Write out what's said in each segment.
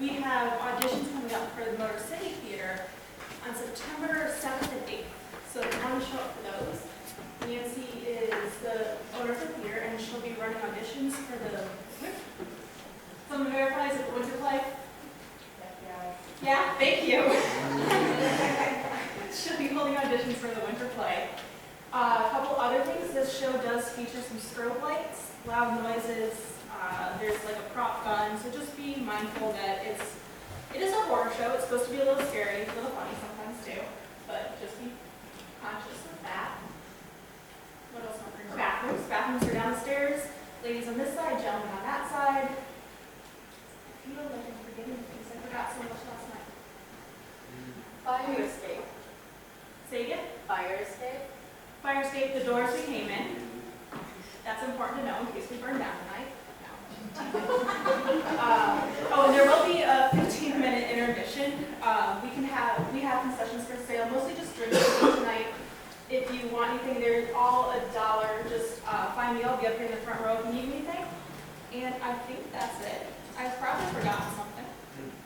we have auditions coming up for the Motor City Theater on September 7th and 8th. So if you want to show up for those, Nancy is the owner of the theater, and she'll be running auditions for the. Someone verifies at the winter play? Yeah, thank you. She'll be holding auditions for the winter play. A couple other things, this show does feature some strobe lights, loud noises, there's like a prop gun, so just be mindful that it is a horror show. It's supposed to be a little scary, a little funny sometimes too, but just be conscious of that. What else am I bringing? Bathrooms. Bathrooms are downstairs. Ladies on this side, gentlemen on that side. I feel like I'm forgetting things. I forgot so much last night. Fire escape. Say again? Fire escape. Fire escape, the doors we came in. That's important to know in case we burn down tonight. Oh, and there will be a 15-minute intermission. We have concessions for sale, mostly just drinks tonight. If you want anything, they're all $1. Just find me. I'll be up here in the front row if you need anything. And I think that's it. I've probably forgotten something,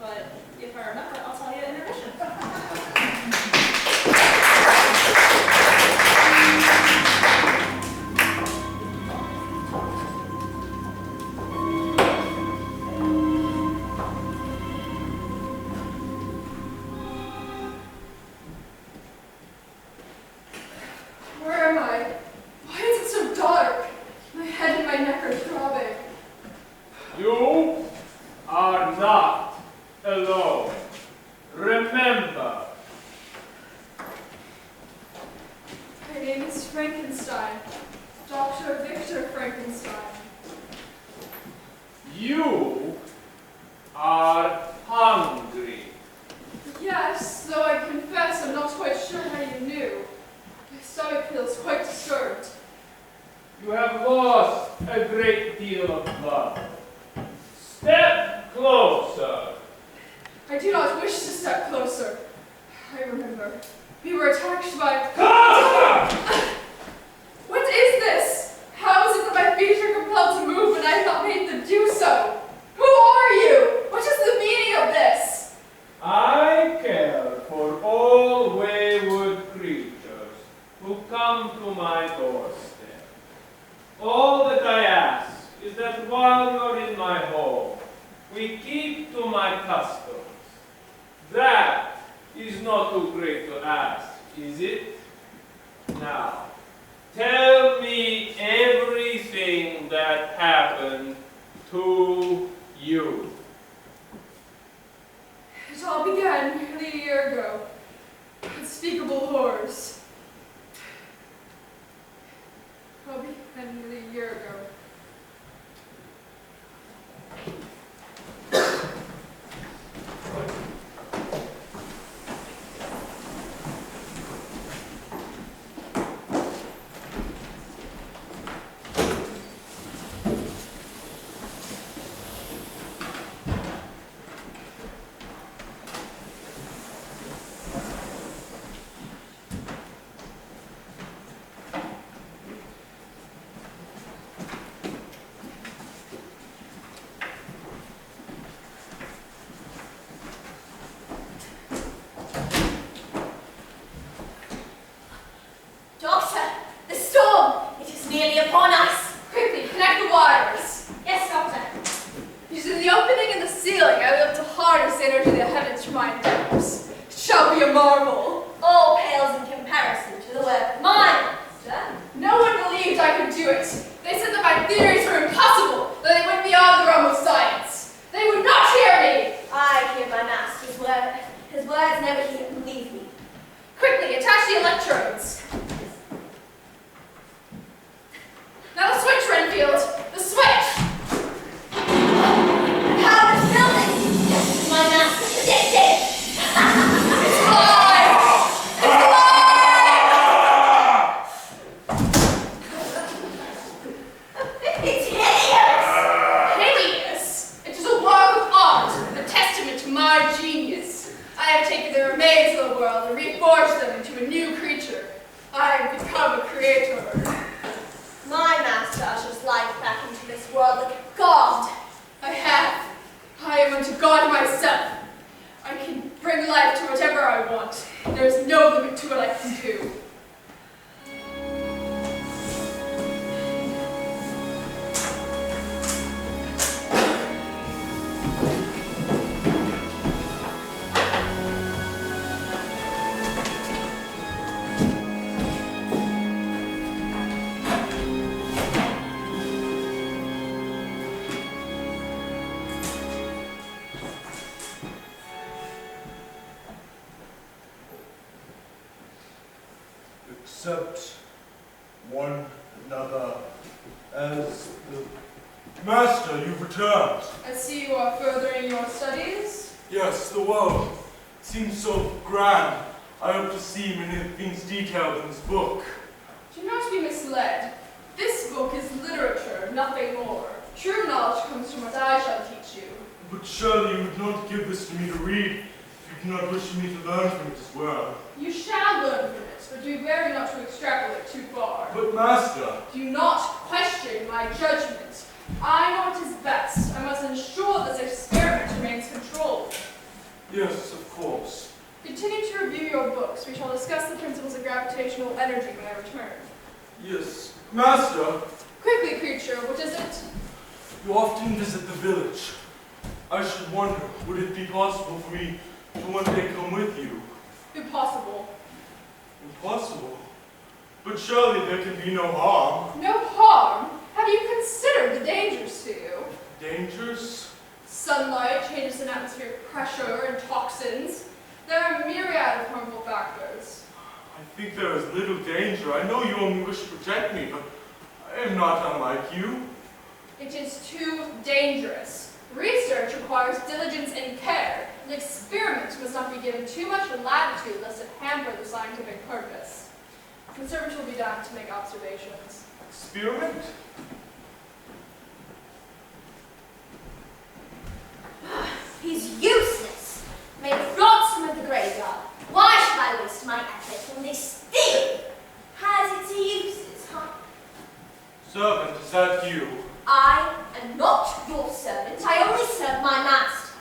but if I remember, I'll tell you at intermission. Where am I? Why is it so dark? My head and my neck are throbbing. You are not alone. Remember. My name is Frankenstein. Dr. Victor Frankenstein. You are hungry. Yes, though I confess I'm not quite sure how you knew. My stomach feels quite disturbed. You have lost a great deal of blood. Step closer. I do not wish to step closer. I remember. We were attacked by... What is this? How is it that my feet are compelled to move when I have not made them do so? Who are you? What is the meaning of this? I care for all wayward creatures who come to my doorstep. All that I ask is that while you're in my home, we keep to my customs. That is not too great to ask, is it? Now, tell me everything that happened to you. It all began nearly a year ago. Unspeakable horrors. It all began nearly a year ago. I am unto God myself. I can bring life to whatever I want. There is no limit to what I can do. Accept one another as the master. You've returned. I see you are furthering your studies. Yes, the world seems so grand. I hope to see many things detailed in this book. Do not be misled. This book is literature, nothing more. True knowledge comes from what I shall teach you. But surely you would not give this to me to read if you do not wish me to learn from it as well. You shall learn from it, but be wary not to extrapolate too far. But master, Do not question my judgment. I know what is best. I must ensure this experiment remains controlled. yes, of course. Continue to review your books. We shall discuss the principles of gravitational energy when I return. Yes, master, Quickly, creature, what is it? you often visit the village. I should wonder, would it be possible for me to one day come with you? Impossible. Impossible. But surely there can be no harm. No harm? Have you considered the dangers to you? Dangers? Sunlight changes in atmospheric pressure and toxins. There are a myriad of harmful factors. I think there is little danger. I know you only wish to protect me, but I am not unlike you. It is too dangerous. Research requires diligence and care. An experiment must not be given too much latitude lest it hamper the scientific purpose. Research will be done to make observations. Experiment? He's useless. Made flotsam of the graveyard. Why should I waste my effort on this thing? Has its uses, huh? Servant, is that you? I am not your servant. I only serve my master.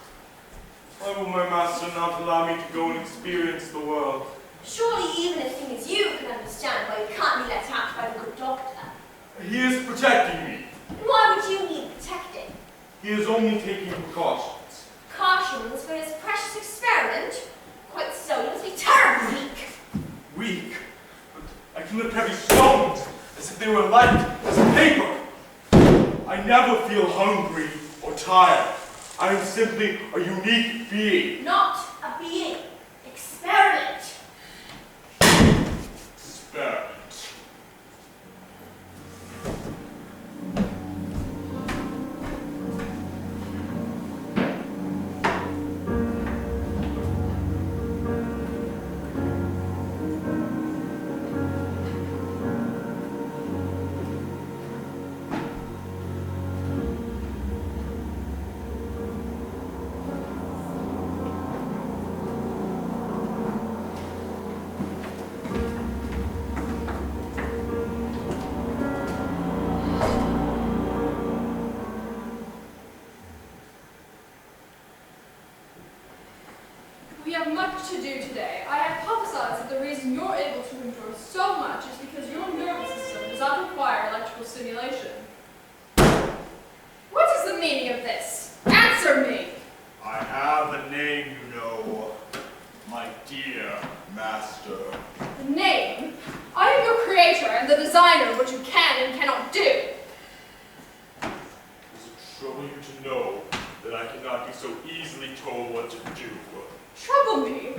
Why will my master not allow me to go and experience the world? Surely even a thing as you can understand why you can't be let out by the good doctor. He is protecting me. And why would you need protecting? He is only taking precautions. Cautions for his precious experiment? Quite so, you must be terribly weak. Weak, but I can lift heavy stones as if they were light as paper. I never feel hungry or tired. I am simply a unique being. Not a being. Experiment. Experiment. We have much to do today. I hypothesize that the reason you're able to endure so much is because your nervous system does not require electrical stimulation. What is the meaning of this? Answer me! I have a name, you know, my dear master. The name? I am your creator and the designer of what you can and cannot do. Does it trouble you to know that I cannot be so easily told what to do? Trouble me?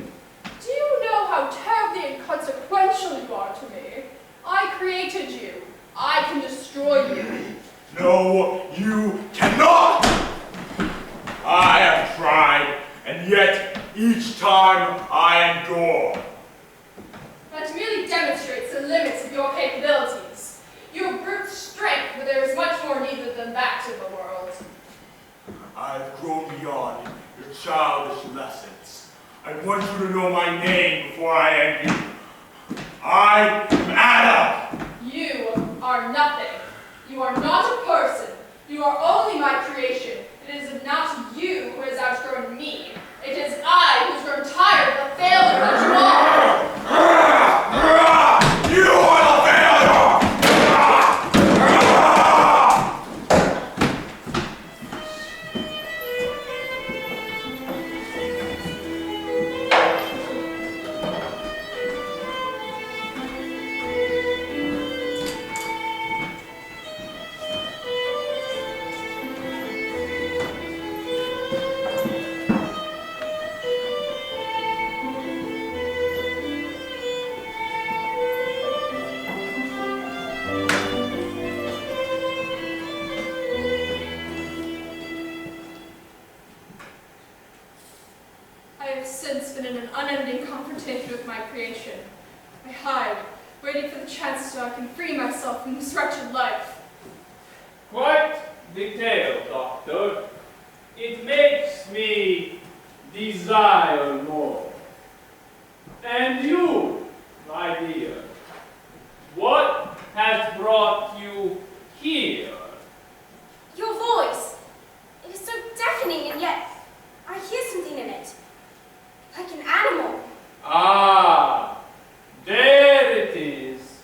Do you know how terribly inconsequential you are to me? I created you. I can destroy you. No, you cannot! I have tried, and yet each time I endure. That merely demonstrates the limits of your capabilities. You have brute strength, but there is much more needed than that in the world. I've grown beyond your childish lessons. I want you to know my name before I end you. I am Adam. You are nothing. You are not a person. You are only my creation. It is not you who has outgrown me. It is I who's grown tired of the failure that you are. You are the failure! I have since been in an unending confrontation with my creation. I hide, waiting for the chance so I can free myself from this wretched life. Quite the tale, Doctor. It makes me desire more. And you, my dear, what has brought you here? Your voice. It is so deafening, and yet I hear something in it. Like an animal. Ah, there it is.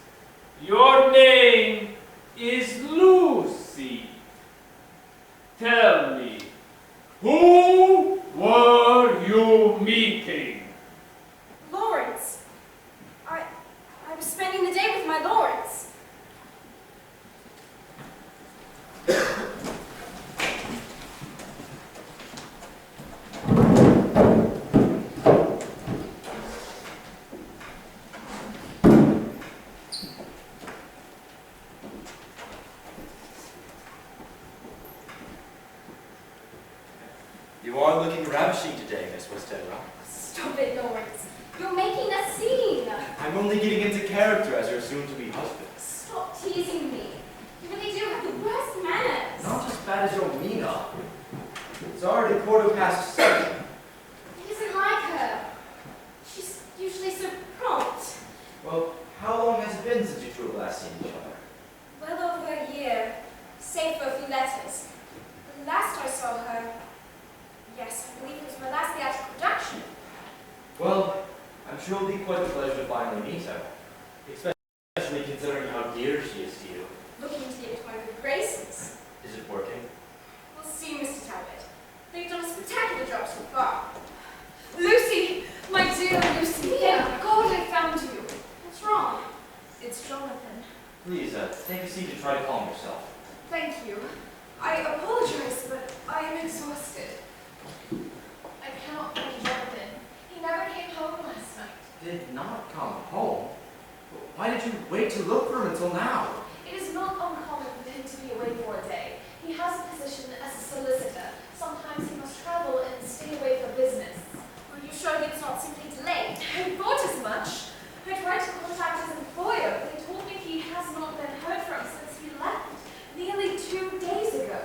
Your name is Lucy. Tell me, who were you meeting? Lawrence. I was spending the day with my Lawrence. You are looking ravishing today, Miss Westenra. Stop it, Lawrence. You're making a scene. I'm only getting into character as your soon-to-be husband. Stop teasing me. You really do have the worst manners. Not as bad as your Mina. It's already 7:15. It isn't like her. She's usually so prompt. Well, how long has it been since you two have last seen each other? Well over a year, save for a few letters. The last I saw her, yes, I believe it was my last theatrical production. Well, I'm sure it'll be quite a pleasure to finally meet her. Especially considering how dear she is to you. Looking to get into my good graces. Is it working? We'll see, Mr. Talbot. They've done a spectacular job so far. Lucy! My dear Lucy! Thank God I found you. What's wrong? It's Jonathan. Please, take a seat and try to calm yourself. Thank you. I apologize, but I am exhausted. I cannot find Jonathan. He never came home last night. Did not come home? Why did you wait to look for him until now? It is not uncommon for him to be away for a day. He has a position as a solicitor. Sometimes he must travel and stay away for business. Are you sure he was not simply delayed? I thought as much. I tried to contact his employer, but they told me he has not been heard from since he left, nearly 2 days ago.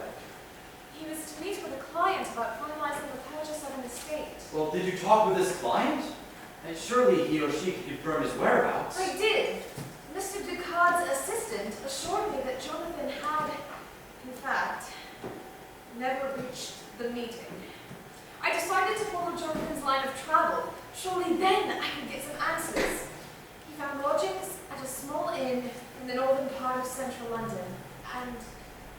He was to meet with a client about finalizing the purchase of an estate. Well, did you talk with his client? And surely he or she could confirm his whereabouts. I did. Mr. Ducard's assistant assured me that Jonathan had, in fact, never reached the meeting. I decided to follow Jonathan's line of travel. Surely then I could get some answers. He found lodgings at a small inn in the northern part of central London, and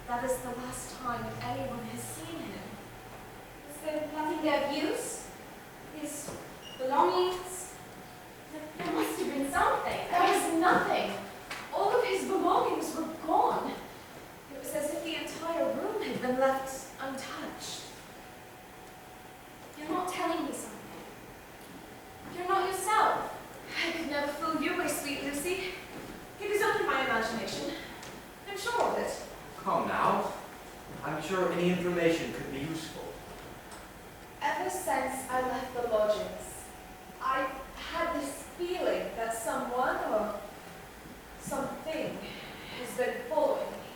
that is the last time anyone has seen him. Was there nothing there of use? His belongings? There must have been something. There was nothing. All of his belongings were gone. It was as if the entire room had been left untouched. You're not telling me something. You're not yourself. I could never fool you, my sweet Lucy. It is only my imagination. I'm sure of it. Come now. I'm sure any information could be useful. Ever since I left the lodgings, I've had this feeling that someone or something has been following me,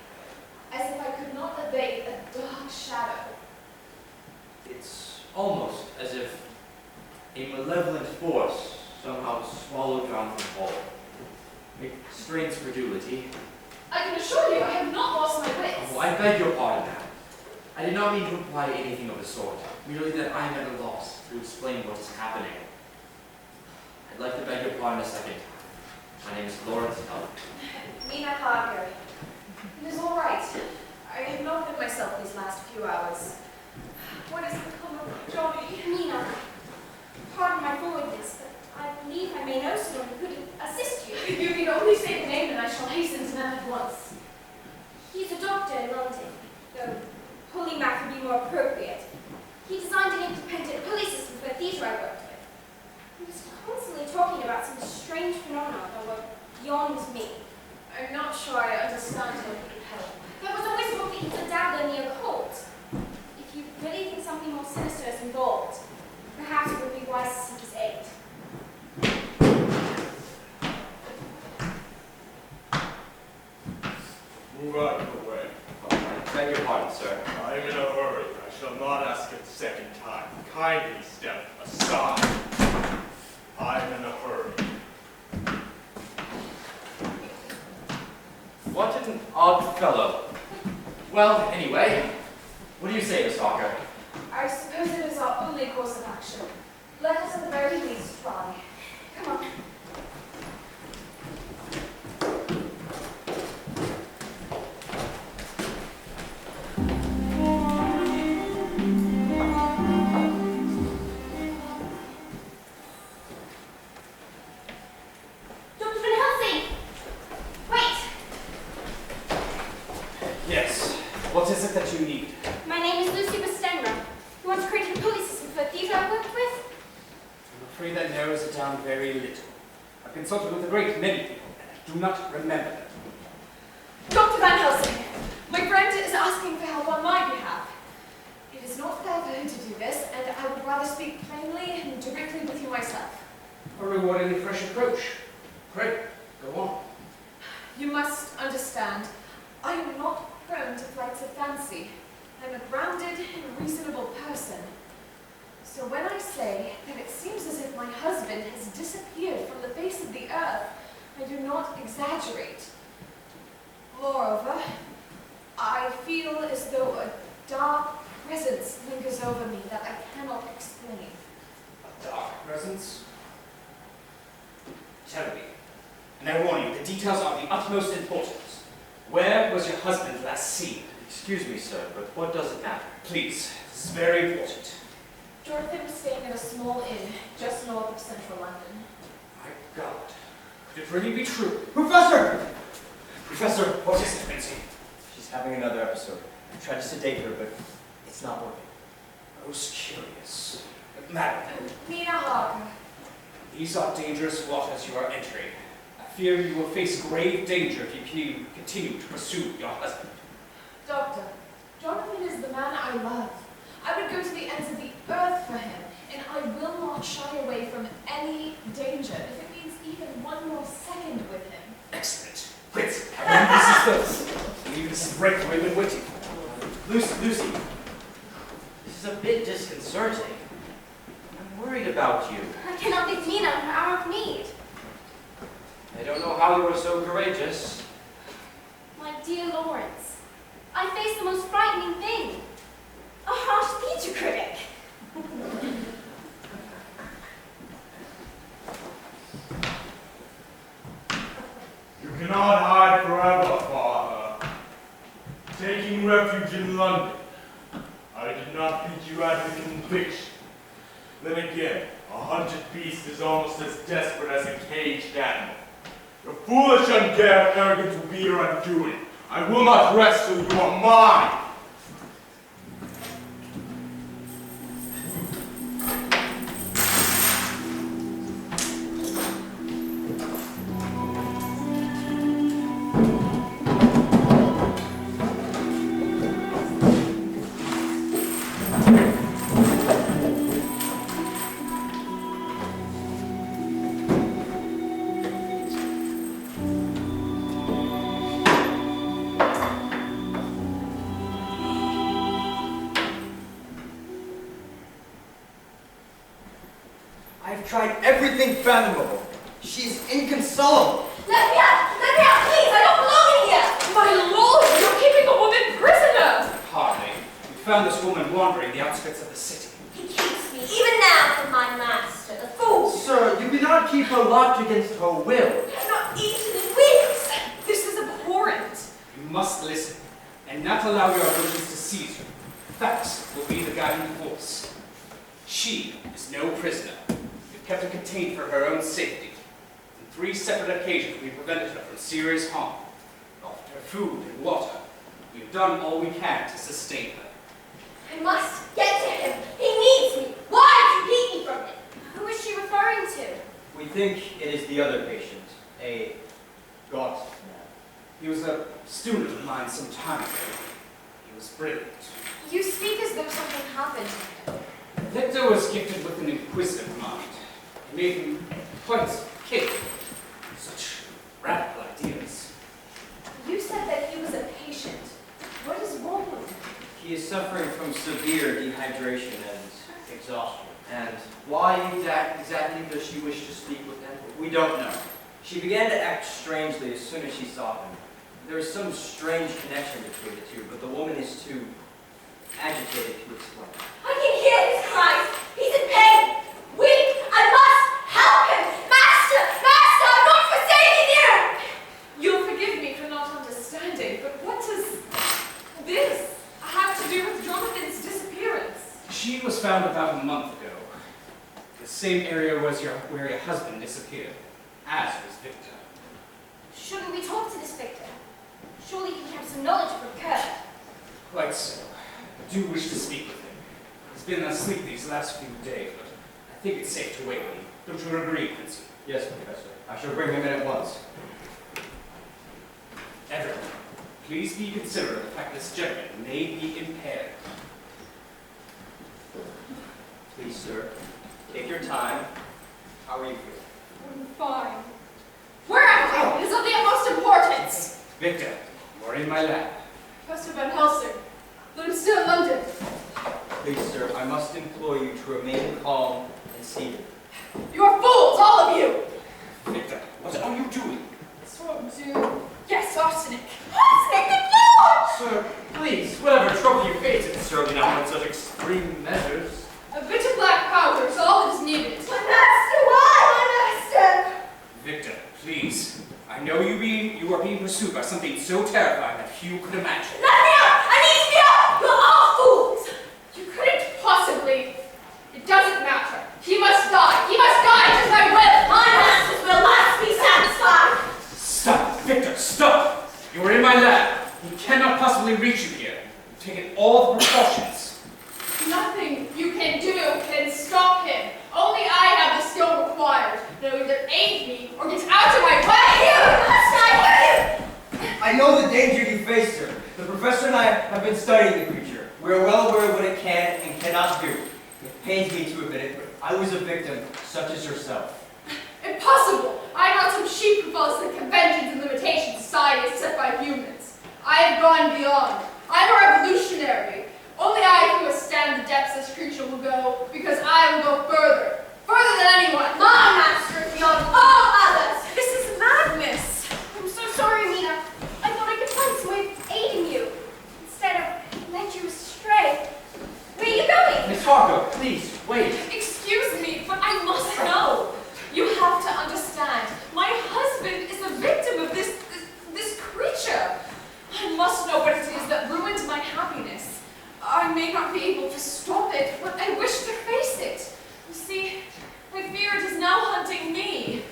as if I could not evade a dark shadow. It's almost as if a malevolent force somehow swallowed Jonathan whole. It strains credulity. I can assure you I have not lost my wits. Oh, I beg your pardon, ma'am. I did not mean to imply anything of the sort, merely that I am at a loss to explain what is happening. I'd like to beg your pardon a second time. My name is Talbot. Mina Harker. It is all right. I have not been myself these last few hours. What has become of Johnny? Mina, pardon my forwardness, but I believe I may know someone who could assist you. If you can only say the name, and I shall hasten to them at once. He's a doctor in London, though polymath would be more appropriate. He designed an independent police system for a theatre I worked with. He was constantly talking about some strange phenomena that were beyond me. I'm not sure I understand how it could help. There was always hope that he could dabble in the occult. If you really think something more sinister is involved, perhaps it would be wise to seek his aid. Move out of the way. I beg your pardon, sir. I am in a hurry. I shall not ask it a second time. Kindly step aside. I am in a hurry. What an odd fellow. Well, anyway, what do you say, Miss Harker? I suppose it is our only course of action. Let us at the very least try. Come on. Dr. Van Helsing! Wait! Yes. What is it that you need? My name is Lucy Westenra. You want to create a police system for a theatre I worked with? I'm afraid that narrows it down very little. I've consulted with a great many people, and I do not remember them. Dr. Van Helsing, my friend is asking for help on my behalf. It is not fair for him to do this, and I would rather speak plainly and directly with you myself. A rewarding and fresh approach. Pray, go on. You must understand, I am not prone to flights of fancy. I'm a grounded and reasonable person. So when I say that it seems as if my husband has disappeared from the face of the earth, I do not exaggerate. Moreover, I feel as though a dark presence lingers over me that I cannot explain. A dark presence? Tell me, and I warn you, the details are of the utmost importance. Where was your husband last seen? Excuse me, sir, but what does it matter? Please, this is very important. Jonathan was staying at a small inn just north of central London. My God, could it really be true? Professor! Professor, what is it, Quincy? She's having another episode. I tried to sedate her, but it's not working. Most curious. But madam, Mina Harker. these are dangerous waters you are entering. I fear you will face grave danger if you continue to pursue your husband. Doctor, Jonathan is the man I love. I would go to the ends of the earth for him, and I will not shy away from any danger if it means even one more second with him. Excellent. Quincy, I believe this is close. I believe this is the breakthrough we've been waiting for. Lucy, this is a bit disconcerting. I'm worried about you. I cannot leave Mina in her hour of need. I don't know how you were so courageous. My dear Lawrence, I face the most frightening thing. A harsh theatre critic. You cannot hide forever, Father. Taking refuge in London. I did not think you had the conviction. Then again, a hunted beast is almost as desperate as a caged animal. Your foolish, undared arrogance will be your undoing. I will not rest till you are mine. I've tried everything fathomable. She's inconsolable. Let me out, please, I don't belong in here. My lord, you're keeping a woman prisoner! Hardly. We found this woman wandering the outskirts of the city. He keeps me, even now, from my master, the fool. Sir, you cannot keep her locked against her will. I have not eaten in weeks. This is abhorrent. You must listen, and not allow your emotions to seize you. Facts will be the guiding force. She is no prisoner. We've kept her contained for her own safety. On 3 separate occasions, we prevented her from serious harm. We offered her food and water. We've done all we can to sustain her. I must get to him. He needs me. Why did you keep me from him? Who is she referring to? We think it is the other patient, a gaunt man. He was a student of mine some time ago. He was brilliant. You speak as though something happened to him. Victor was gifted with an inquisitive mind. It made him quite capable. Such radical ideas. You said that he was a patient. What is wrong with him? He is suffering from severe dehydration and exhaustion. And why exactly does she wish to speak with them? We don't know. She began to act strangely as soon as she saw him. There is some strange connection between the two, but the woman is too agitated to explain. I can hear his cries. He's in pain. Weak. I must help him. Master! Master! I'm not forsaken here! You'll forgive me for not understanding, but what does this have to do with Jonathan's disappearance? She was found about a month ago. The same area was where your husband disappeared, as was Victor. Shouldn't we talk to this Victor? Surely he can have some knowledge from Kurt. Quite so. I do wish to speak with him. He's been asleep these last few days, but I think it's safe to wait on him. Don't you agree, Quincy? Yes, Professor. I shall bring him in at once. Everyone, please be considerate of the fact this gentleman may be impaired. Please, sir. Take your time. How are you feeling? I'm fine. Where am I? It is of the utmost importance. Victor, you're in my lab. Professor Van Helsing, but I'm still in London. Please, sir, I must implore you to remain calm and seated. You're fools, all of you! Victor, what are you doing? Sort to... Yes, arsenic. Arsenic the floor! Sir, please, whatever trouble you face, it's certainly not one of such extreme measures. A bit of black powder is all that is needed. My master, why, my master? Victor, please. I know you are being pursued by something so terrifying that few could imagine. Let me out! I need to be out! You're all fools! You couldn't possibly... It doesn't matter. He must die. He must die just by will. My master's will must be satisfied! Stop, Victor, stop! You are in my lab. He cannot possibly reach you here. You've taken all the precautions. Nothing you can do can stop him. Only I have the skill required. Now either aid me or get out of my way. I know the danger you face, sir. The professor and I have been studying the creature. We are well aware of what it can and cannot do. It pains me to admit it, but I was a victim, such as yourself. Impossible! I am not some sheep who follows the conventions and limitations society has set by humans. I have gone beyond. I am a revolutionary. Only I can withstand the depths this creature will go, because I will go further. Further than anyone. My master is beyond all others! This is madness. I'm so sorry, Mina. I thought I could find some way of aiding you. Instead of led you astray. Where are you going? Miss Harker, please, wait. Excuse me, but I must know. You have to understand. My husband is a victim of this creature. I must know what it is that ruined my happiness. I may not be able to stop it, but I wish to face it. You see, I fear it is now hunting me.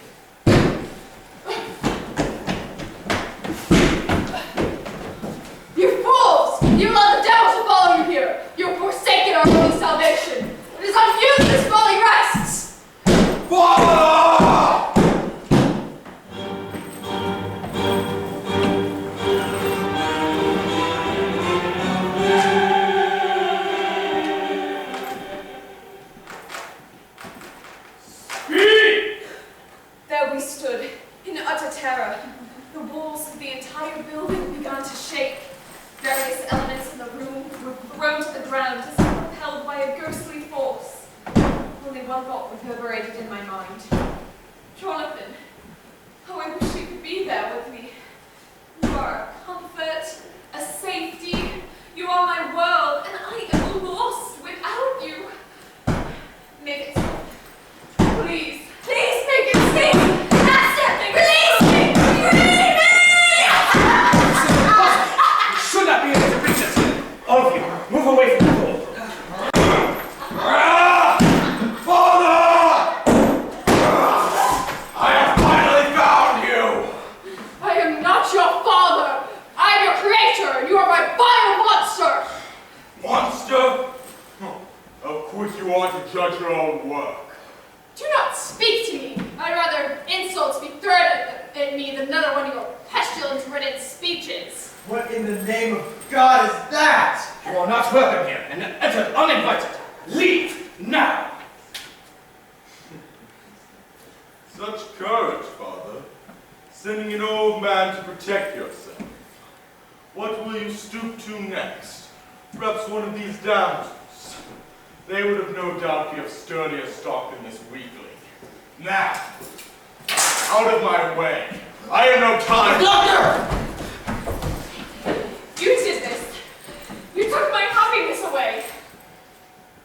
You fools! You allow the devil to follow you here. You have forsaken our holy salvation. It is on you that this folly rests. There we stood, in utter terror. The walls of the entire building began to shake. Various elements in the room were thrown to the ground as if propelled by a ghostly force. Only one thought reverberated in my mind. Jonathan, how I wish you could be there with me. You are a comfort, a safety. You are my world, and I your work. Do not speak to me. I'd rather insults be thrown at me than another one of your pestilent written speeches. What in the name of God is that? You are not welcome here, and enter uninvited. Leave now! Such courage, Father. Sending an old man to protect yourself. What will you stoop to next? Perhaps one of these damsels. They would have no doubt be of sturdier stock than this weakling. Now, out of my way. I have no time. Doctor! You did this. You took my happiness away.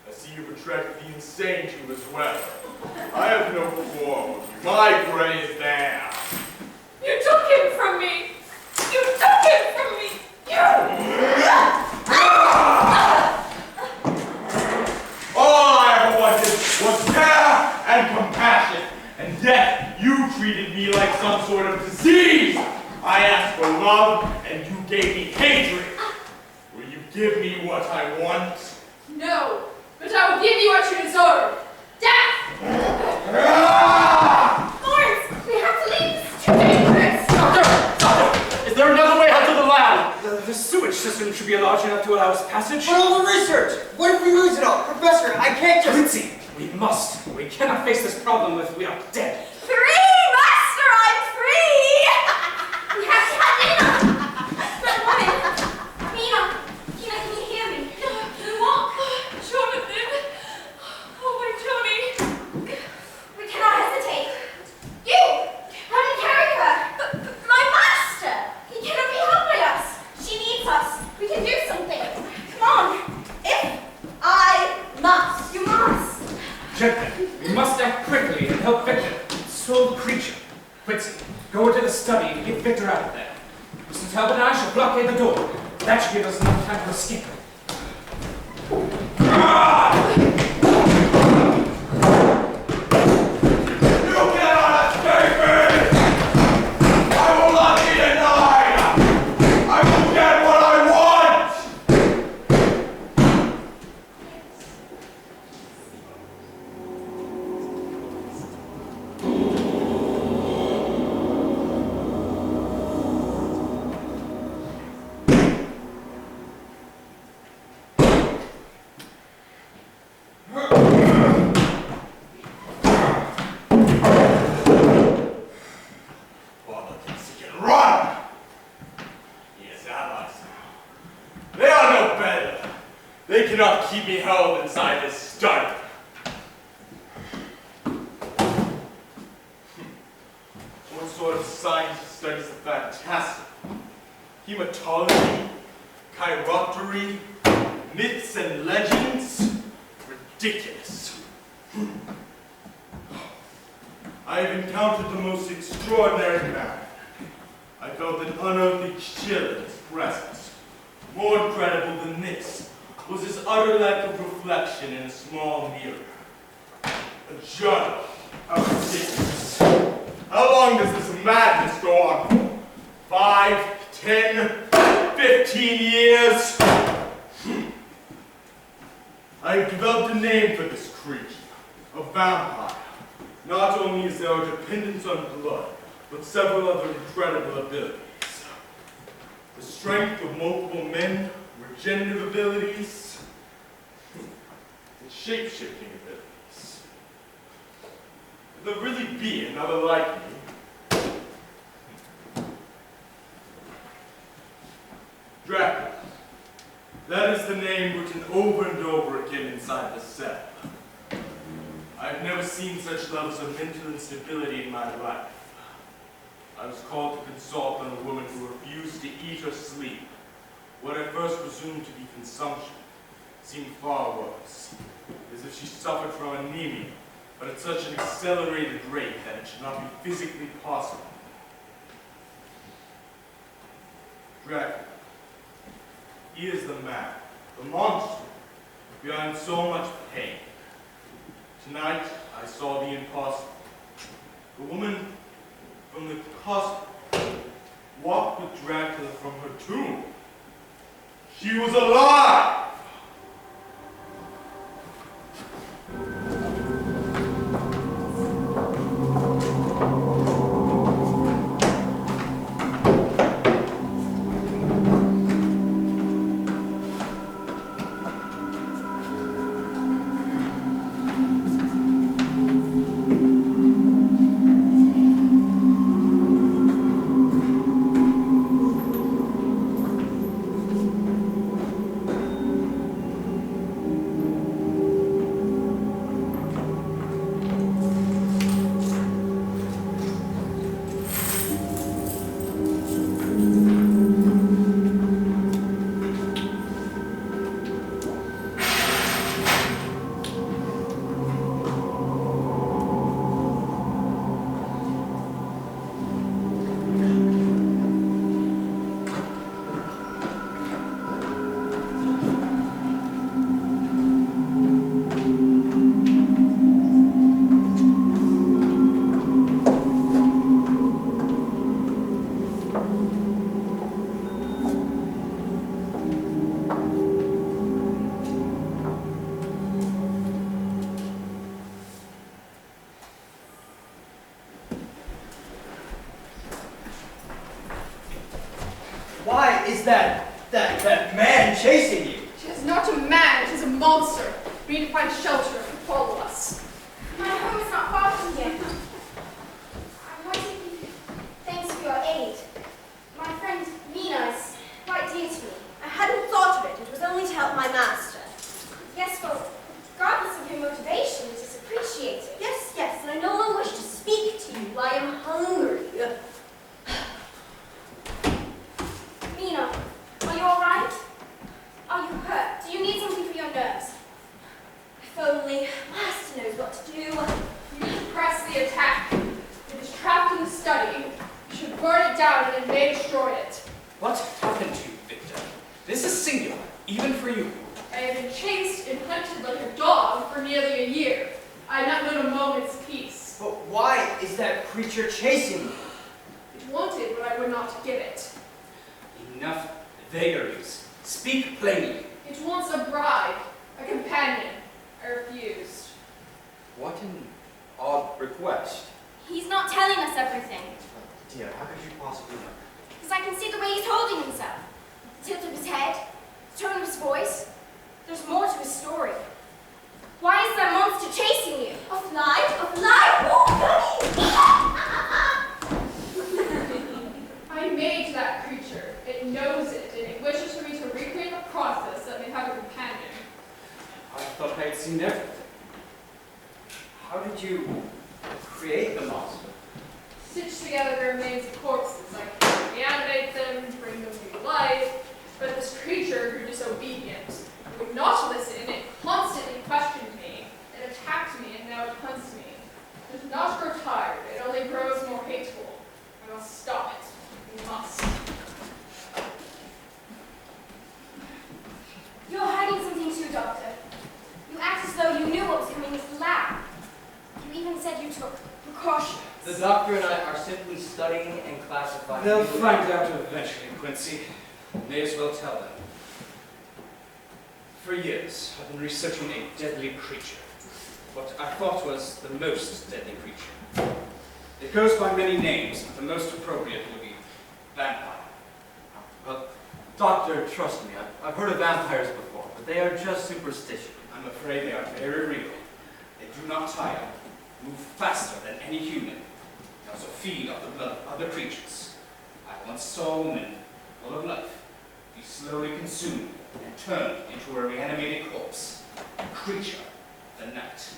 I see you've attracted the insane too as well. I have no quarrel with you. My prey is there. You took him from me. You took him from me. All I ever wanted was care and compassion, and yet you treated me like some sort of disease. I asked for love, and you gave me hatred. Will you give me what I want? No, but I will give you what you deserve. Death! Lawrence, we have to leave. This is too dangerous. Doctor! Is there another way out to the lab? The sewage system should be large enough to allow us passage. But all the research! What if we lose it all? Professor, I can't just... Quincy, we must. We cannot face this problem if we are dead. Free, Master, I'm free! We have to have Mina! That woman! Mina, can you hear me? Can you walk? Jonathan! Oh, my Johnny! We cannot hesitate. You! Run and carry her! But my master! He cannot be helping us! She needs us! We can do something! Come on! If I must! You must! Gentlemen, we must act quickly and help Victor. Soul creature. Quincy, go into the study and get Victor out of there. Mr. Talbot and I shall blockade the door. That should give us enough time to escape. You cannot escape me! I will not be denied! I will get what I want! Father can run! He has allies now. They are no better. They cannot keep me held inside this study. What sort of science studies the fantastic? Hematology? Chiroptery? Myths and legends? Ridiculous. I have encountered the most extraordinary man. I felt an unearthly chill in his presence. More incredible than this was his utter lack of reflection in a small mirror. A journal. How ridiculous. How long does this madness go on for? 5, 10, 15 years? I have developed a name for this creature. A vampire. Not only is there a dependence on blood, but several other incredible abilities. The strength of multiple men, regenerative abilities, and shape-shifting abilities. Could there really be another like me? Dracula. That is the name written over and over again inside the cell. I've never seen such levels of mental instability in my life. I was called to consult on a woman who refused to eat or sleep. What I first presumed to be consumption seemed far worse, as if she suffered from anemia, but at such an accelerated rate that it should not be physically possible. Dracula. He is the man, the monster, behind so much pain. Tonight, I saw the impossible. The woman from the cusp walked with Dracula from her tomb. She was alive! chasing you. She is not a man, she is a monster. We need to find shelter and follow us. My home is not far from here. I want to be thanks for your aid. My friend Mina is quite dear to me. I hadn't thought of it. It was only to help my master. Yes, well, regardless of your motivation, it is appreciated. Yes, yes, and I no longer wish to speak to you. I am hungry. Mina, are you all right? Are you hurt? Do you need something for your nerves? If only master knows what to do. You need to press the attack. It is trapped in the study. You should burn it down and it may destroy it. What happened to you, Victor? This is singular, even for you. I have been chased and hunted like a dog for nearly a year. I have not known a moment's peace. But why is that creature chasing you? It wanted what I would not give it. Enough vagaries. Speak plainly. It wants a bride, a companion. I refused. What an odd request. He's not telling us everything. Dear, how could you possibly know? Because I can see the way he's holding himself. The tilt of his head, the tone of his voice. There's more to his story. Why is that monster chasing you? A fly? A fly? I made that creature. It knows it, and it wishes for me to recreate the process that may have a companion. I thought I had seen everything. How did you create the monster? Stitch together the remains of corpses. I can reanimate them, bring them to life. But this creature grew disobedient. It would not listen. It constantly questioned me. It attacked me, and now it hunts me. It does not grow tired. It only grows more hateful. I must stop it. We must. You're hiding something too, Doctor. You act as though you knew what was coming into the lab. You even said you took precautions. The doctor and I are simply studying and classifying. They'll find out eventually, Quincy. May as well tell them. For years, I've been researching a deadly creature. What I thought was the most deadly creature. It goes by many names, but the most appropriate would be vampire. Well, Doctor, trust me, I've heard of vampires before, but they are just superstition. I'm afraid they are very real. They do not tire, move faster than any human. They also feed off the blood of other creatures. I once saw a woman, full of life, be slowly consumed and turned into a reanimated corpse. A creature of the night.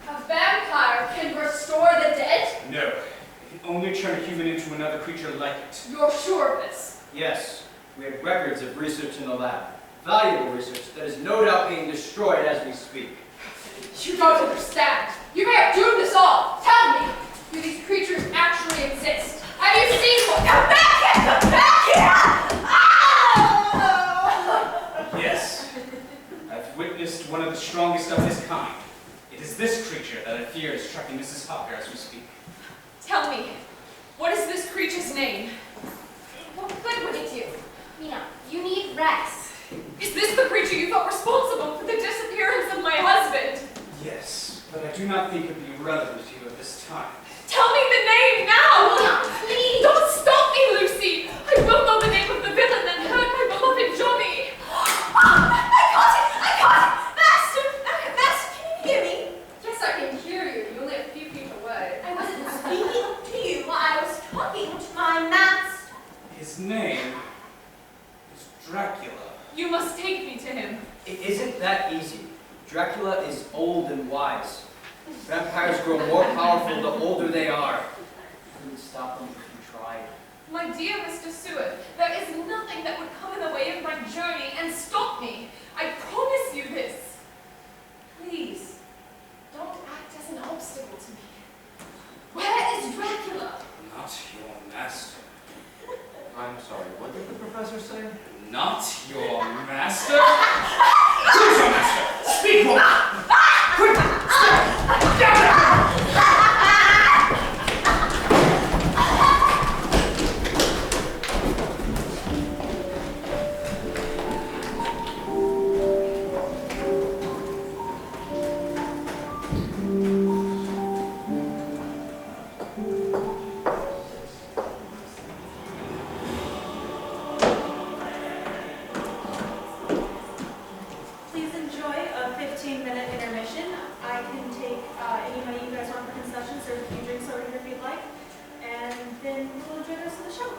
A vampire can restore the dead? No, it can only turn a human into another creature like it. You're sure of this? Yes, we have records of research in the lab. Valuable research that is no doubt being destroyed as we speak. You don't understand. You may have doomed us all. Tell me, do these creatures actually exist? Have you seen one? Come back here! Come back here! Yes, I've witnessed one of the strongest of his kind. It is this creature that I fear is tracking Mrs. Harker as we speak. Tell me, what is this creature's name? What good would it do? Mina, you need rest. Is this the creature you thought responsible for the disappearance of my husband? Yes, but I do not think it would be relevant to you at this time. Tell me the name now! Mina, please! Don't stop me, Lucy! I will know the name of the villain that hurt my beloved Johnny! I caught it! Master, can you hear me? Yes, I can hear you. You're only a few feet away. I wasn't speaking to you. I was talking to my master. His name is Dracula. You must take me to him. It isn't that easy. Dracula is old and wise. Vampires grow more powerful the older they are. You couldn't stop them if you tried. My dear Mr. Seward, there is nothing that would come in the way of my journey and stop me. I promise you this. Please, don't act as an obstacle to me. Where is Dracula? Not your master. I'm sorry, what did the professor say? Not your master? Who's your master? Speak, woman! Quick! Get out! serve a few drinks over here if you'd like, and then we'll enjoy the rest of the show.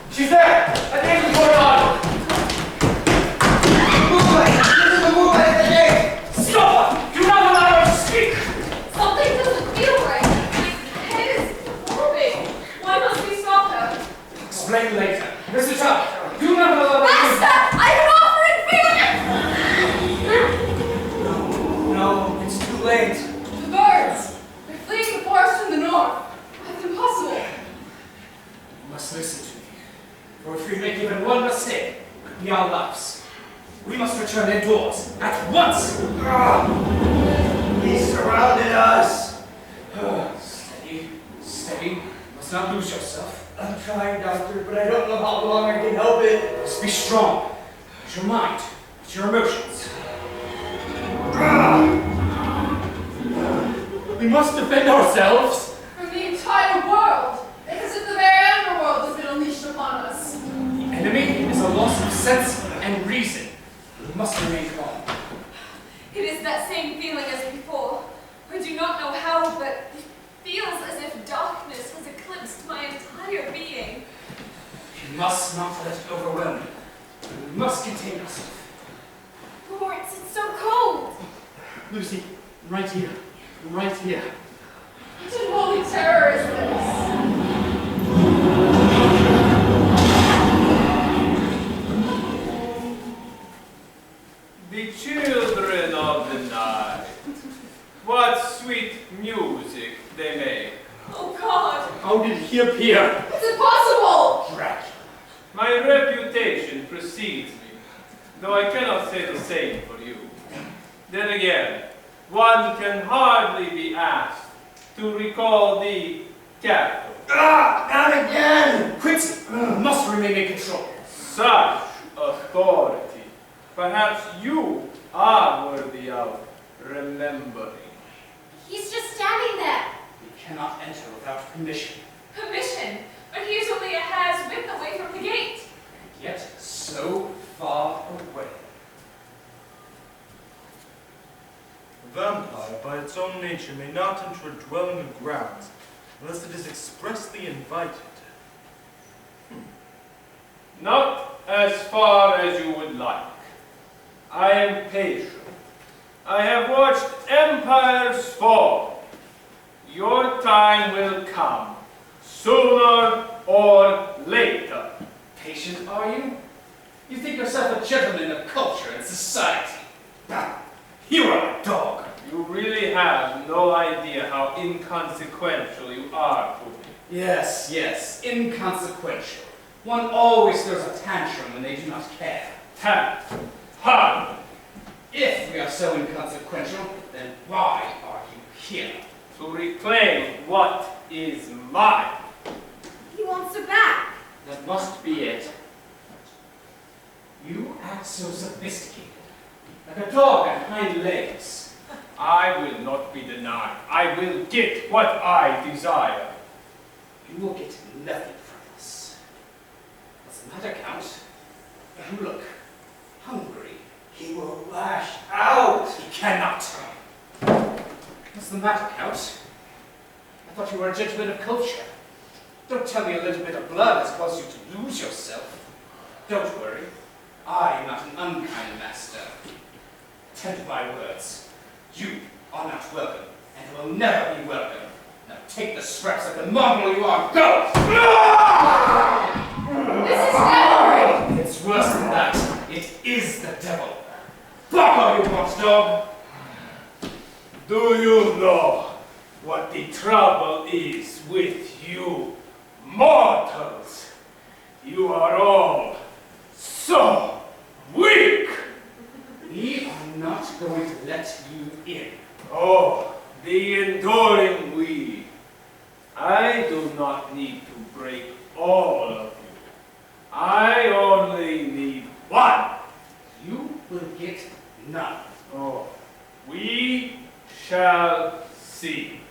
She's there! I think we put her on! Movement! This is the movement of the day! Stop her! Do not allow her to speak! Something doesn't feel right. My head is throbbing. Why must we stop her? Explain later. Mr. Talbot, do not allow her to... Master! I am offering No, it's too late. The birds! They're fleeing the forest from the north. That's impossible. You must listen to me. For if we make even one mistake, it could be our lives. We must return indoors at once! He surrounded us. Steady, steady. You must not lose yourself. I'm trying, Doctor, but I don't know how long I can help it. You must be strong. Use your mind. Use your emotions. We must defend ourselves. From the entire world. It's as if the very underworld has been unleashed upon us. The enemy is a loss of sense and reason. We must remain calm. It is that same feeling as before. I do not know how, but it feels as if darkness has eclipsed my entire being. We must not let it overwhelm you. We must contain ourselves. Lawrence, it's so cold. Lucy, right here. Right here. What unholy terror is this? The children of the night. What sweet music they make. Oh God. How did he appear? It's impossible! Dracula. My reputation precedes me, though I cannot say the same for you. Then again, one can hardly be asked to recall the capital. Not again! Quincy, you must remain in control. Such authority. Perhaps you are worthy of remembering. He's just standing there. We cannot enter without permission. Permission. But he is only a hair's width away from the gate. And yet, so far away. A vampire, by its own nature, may not enter a dwelling of grounds unless it is expressly invited. Not as far as you would like. I am patient. I have watched empires fall. Your time will come, sooner or later. Patient, are you? You think yourself a gentleman of culture and society. Ah, you are a dog. You really have no idea how inconsequential you are to me. Yes, yes, inconsequential. One always throws a tantrum when they do not care. Hard. If we are so inconsequential, then why are you here? To reclaim what is mine. He wants it back. That must be it. You act so sophisticated. like a dog on hind legs. I will not be denied. I will get what I desire. You will get nothing from us. What's the matter, Count? You look hungry. He will lash out. He cannot. What's the matter, Count? I thought you were a gentleman of culture. Don't tell me a little bit of blood has caused you to lose yourself. Don't worry. I am not an unkind master. Attend to my words. You are not welcome, and will never be welcome. Now take the scraps like the mongrel you are. Go! This is devilry! It's worse than that. It is the devil. Bark all you want, dog. Do you know what the trouble is with you mortals? You are all so weak. We are not going to let you in. Oh, the enduring we. I do not need to break all of you. I only need one. You will get none. Oh, we shall see.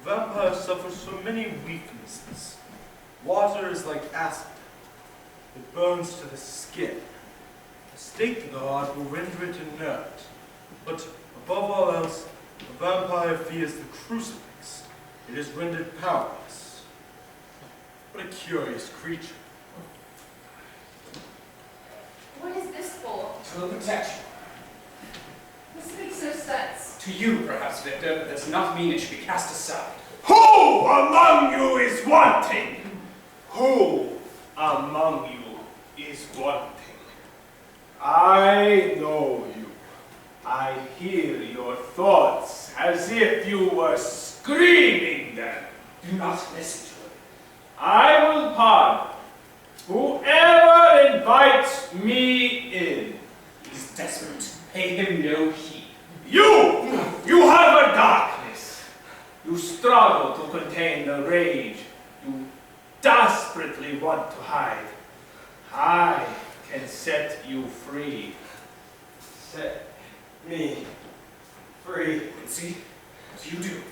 Vampires suffer so many weaknesses. Water is like acid. It burns to the skin. A stake guard will render it inert. But above all else, a vampire fears the crucifix. It is rendered powerless. What a curious creature. What is this for? To protect you. This makes no sense. To you, perhaps, Victor, but does not mean it should be cast aside. Who among you is wanting? Who among you is wanting? I know you. I hear your thoughts as if you were screaming them. Do not listen to him. I will pardon whoever invites me in. He's desperate. Pay him no heed. You have a darkness. You struggle to contain the rage you desperately want to hide. I can set you free. Set me free. See what you do.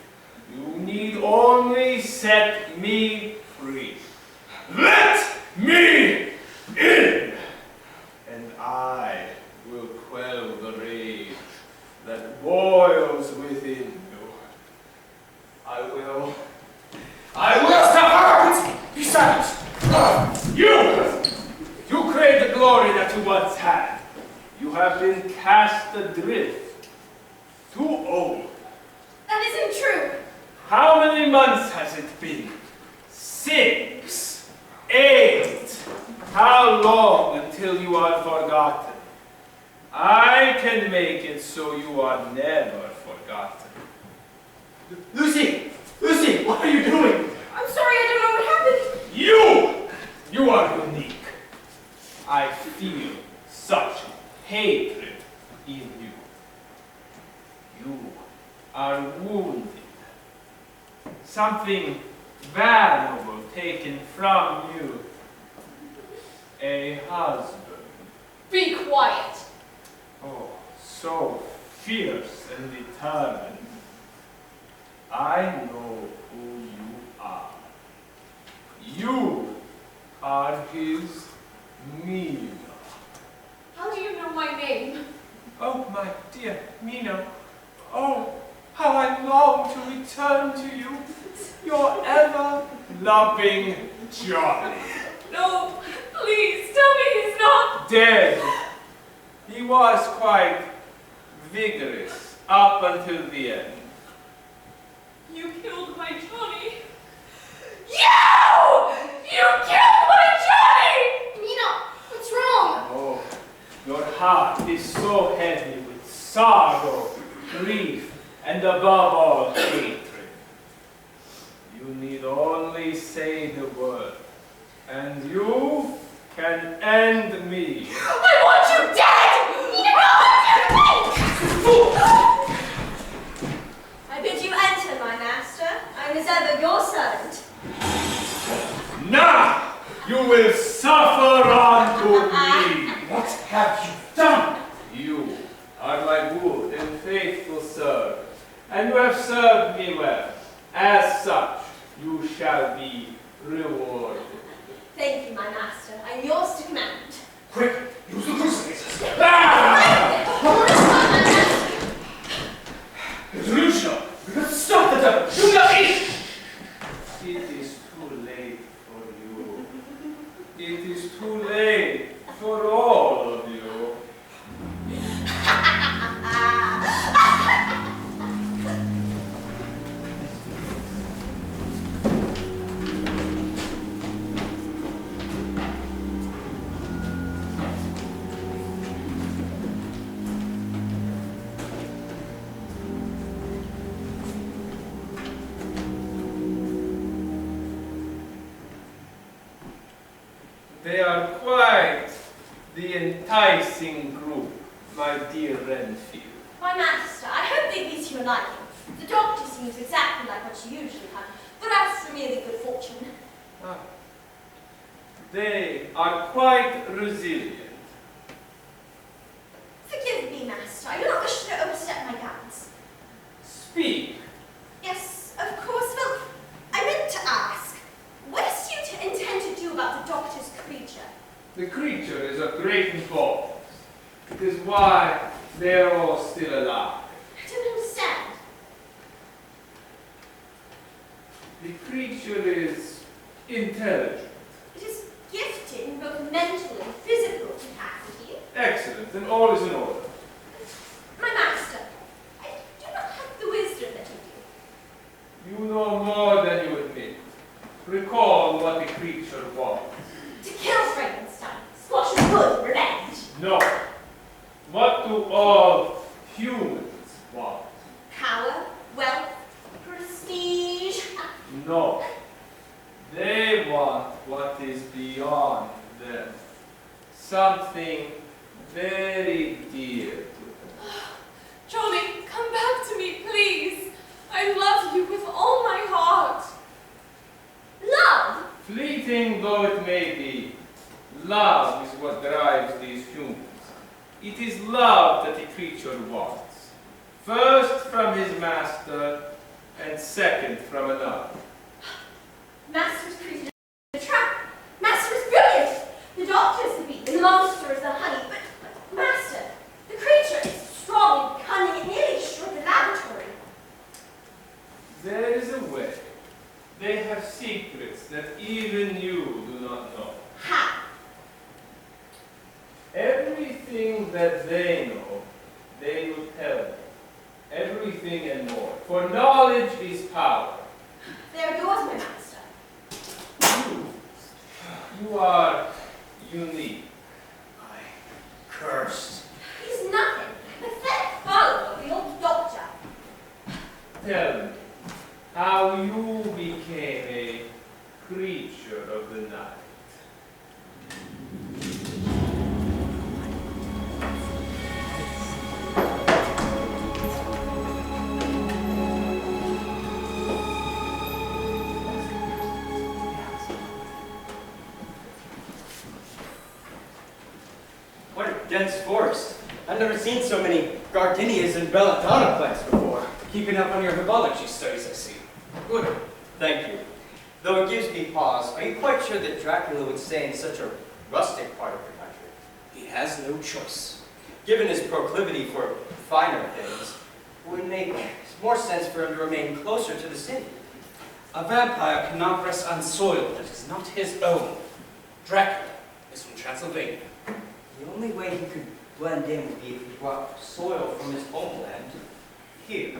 You need only set me free. Let me in, and I will quell the rage that boils within you. I will Stop! Be silent! You crave the glory that you once had. You have been cast adrift. Too old. That isn't true. How many months has it been? 6, 8. How long until you are forgotten? I can make it so you are never forgotten. Lucy! Lucy, what are you doing? I'm sorry, I don't know what happened. You are unique. I feel such hatred in you. You are wounded. Something valuable taken from you. A husband. Be quiet. Oh, so fierce and determined. I know who you are. You are his Mina. How do you know my name? Oh, my dear Mina. Oh, how I long to return to you, your ever-loving Johnny. No, please tell me he's not. Dead. He was quite vigorous up until the end. You killed my Johnny. You killed my Johnny! Mina, what's wrong? Oh, your heart is so heavy with sorrow, grief, and above all, hatred. You need only say the word, and you and me. I want you dead! I bid you enter, my master. I am as ever your servant. Now you will suffer unto me. What have you done? You are my good and faithful servant, and you have served me well. As such, you shall be rewarded. Thank you, my master. I am yours to command. Quick, use the crucifixes. Resolution! We must stop the devil! Do not eat! It is too late for you. It is too late for all of you. They are quite the enticing group, my dear Renfield. My master, I hope they meet your liking. The doctor seems exactly like what you usually have. The rest are merely good fortune. Ah. They are quite resilient. Forgive me, master. I do not wish to overstep my bounds. Speak. Yes, of course. Well, I meant to ask, what is you to intend to do about the doctor's creature? The creature is of great importance. It is why they are all still alive. I don't understand. The creature is intelligent. It is gifted in both mental and physical capacity. Excellent, and all is in order. My master, I do not have the wisdom that you You know more than you admit. Recall what the creature was. do. To kill Frankenstein, squash his good revenge. No. What do all humans want? Power, wealth, prestige. No. They want what is beyond them. Something very dear to them. Johnny, come back to me, please. I love you with all my heart. Love? Fleeting though it may be, love is what drives these humans. It is love that the creature wants. First from his master, and second from another. Master's created a trap. Master is brilliant. The doctor is the bee, and the monster is the honey. But master, the creature is strong and cunning and nearly short the laboratory. There is a way. They have secrets that even you do not know. How? Everything that they know, they will tell you. Everything and more. For knowledge is power. They are yours, my master. You are unique. I cursed. He's nothing. A pathetic follower of the old doctor. Tell me how you became a creature of the night. What a dense forest. I've never seen so many gardenias and belladonna plants before. Keeping up on your herbology studies, I see. Good. Thank you. Though it gives me pause, are you quite sure that Dracula would stay in such a rustic part of the country? He has no choice. Given his proclivity for finer things, it would make more sense for him to remain closer to the city. A vampire cannot rest on soil that is not his own. Dracula is from Transylvania. The only way he could blend in would be if he brought soil from his homeland here.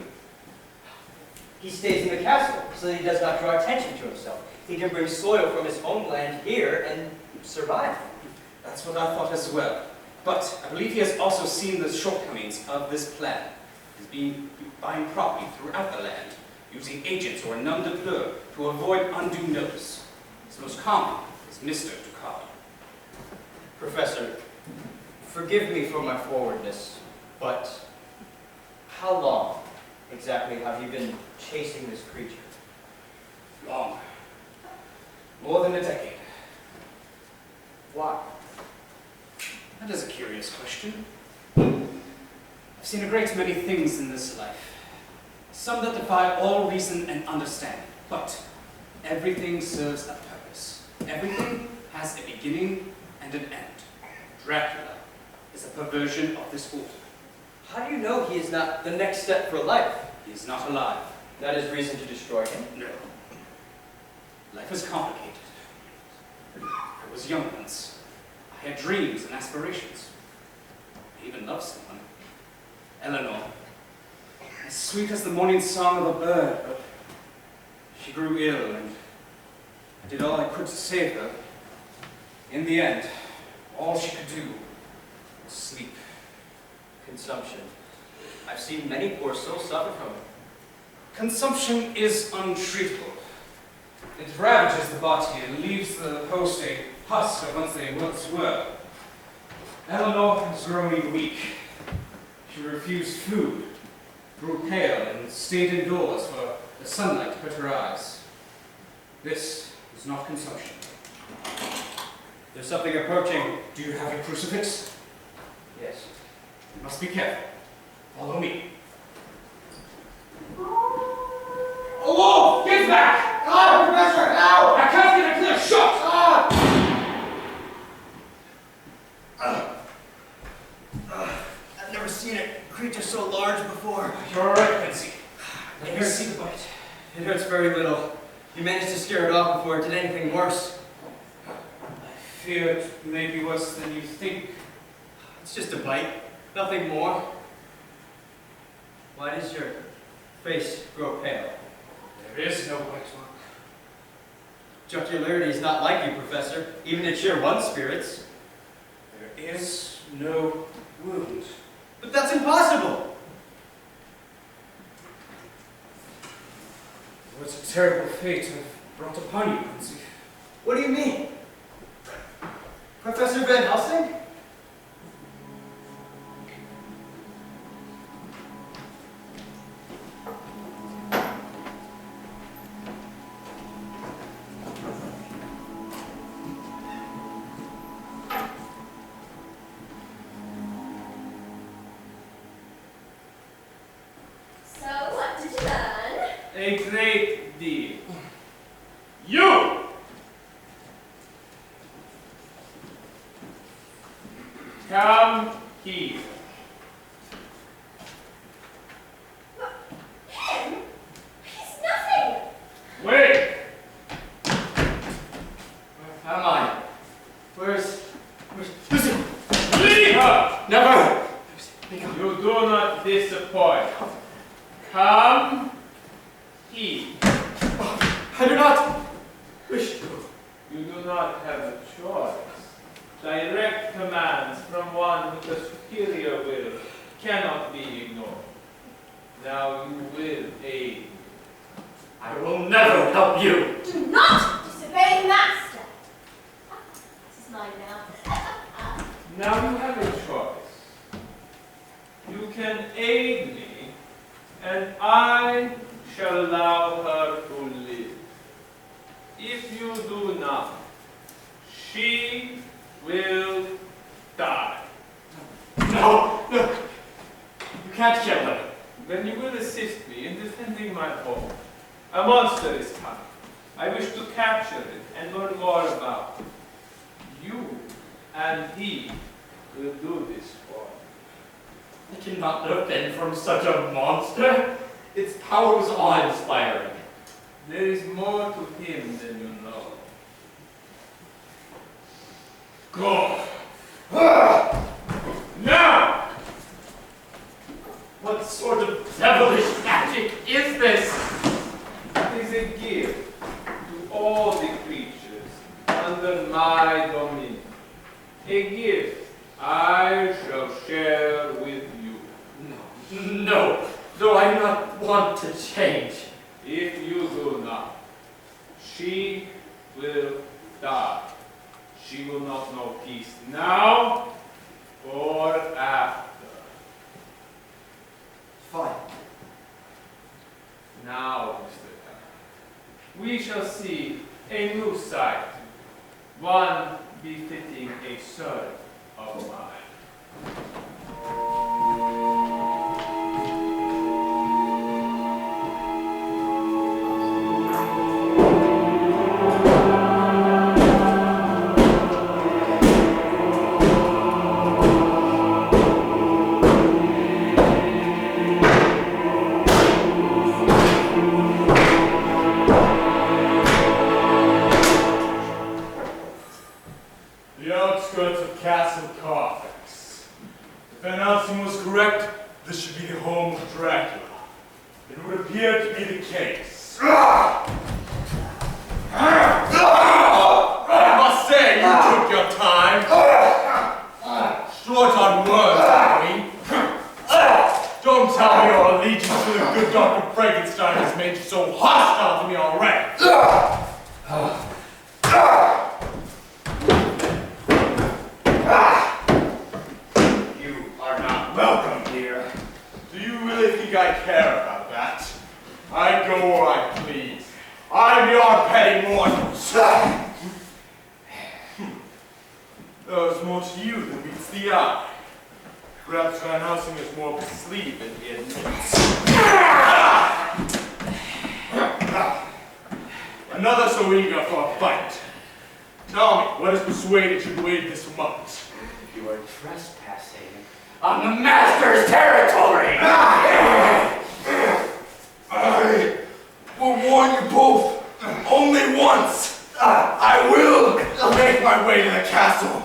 He stays in the castle so that he does not draw attention to himself. He can bring soil from his homeland here and survive. That's what I thought as well. But I believe he has also seen the shortcomings of this plan. He's been buying property throughout the land, using agents or nom de plume to avoid undue notice. His most common is Mr. Ducard. Professor, forgive me for my forwardness, but how long exactly have you been chasing this creature? Long. More than a decade. Why? That is a curious question. I've seen a great many things in this life. Some that defy all reason and understanding. But everything serves a purpose. Everything has a beginning and an end. Dracula is a perversion of this order. How do you know he is not the next step for life? He is not alive. That is reason to destroy him? No. Life is complicated. I was young once. I had dreams and aspirations. I even loved someone. Eleanor. As sweet as the morning song of a bird, but she grew ill and I did all I could to save her. In the end, all she could do was sleep. Consumption. I've seen many poor souls suffer from it. Consumption is untreatable. It ravages the body and leaves the host a husk of what they once were. Eleanor was growing weak. She refused food, grew pale, and stayed indoors for the sunlight to hurt her eyes. This is not consumption. There's something approaching. Do you have your crucifix? Yes. You must be careful. Follow me. Oh, get back! Professor, ow! I can't get a clear shot! I've never seen a creature so large before. You're all right, Quincy. Let me see the bite. It hurts very little. You managed to scare it off before it did anything worse. I fear it may be worse than you think. It's just a bite. Nothing more. Why does your face grow pale? There is no bite mark. Jocularity is not like you, Professor, even to cheer one's spirits. There is no wound. But that's impossible! What a terrible fate I've brought upon you, Quincy. What do you mean? Professor Van Helsing? So, what did you learn? A great deal. You! Come here. Him? He's nothing. Wait! Where am I? Where's Lucy? Leave her! Never! You do not disappoint. Come here. I do not wish to. You do not have a choice. Direct commands from one with a superior will cannot be ignored. Now you will aid me. I will never help you. Do not disobey master. This is mine now. Now you have a choice. You can aid me, and I shall allow her to live. If you do not, she will die. No! No! You can't kill her. Then you will assist me in defending my home. A monster is coming. I wish to capture it and learn more about it. You and he will do this for me. I cannot defend from such a monster. Its power was awe-inspiring. There is more to him than you know. Go! Now! What sort of devilish magic is this? It is a gift to all the creatures under my dominion. A gift I shall share with you. No, though I do not want to change. If you do not, she will die. She will not know peace now or after. Fine. Now, Mr. Talbot, we shall see a new sight, one befitting a servant of mine. The outskirts of Castle Carfax. If Van Helsing was correct, this should be the home of Dracula. It would appear to be the case. I must say, you took your time. Short on words, Harry. Don't tell me your allegiance to the good Dr. Frankenstein has made you so hostile to me already. You are not welcome here. Do you really think I care about that? I go where I please. I'm your petty mortals. There's more to you than meets the eye. Perhaps Van Helsing is more up his sleeve than he admits. Another so eager for a fight. Tell me, what has persuaded you to wait this month? You are trespassing on the master's territory! I will warn you both only once. I will make my way to the castle.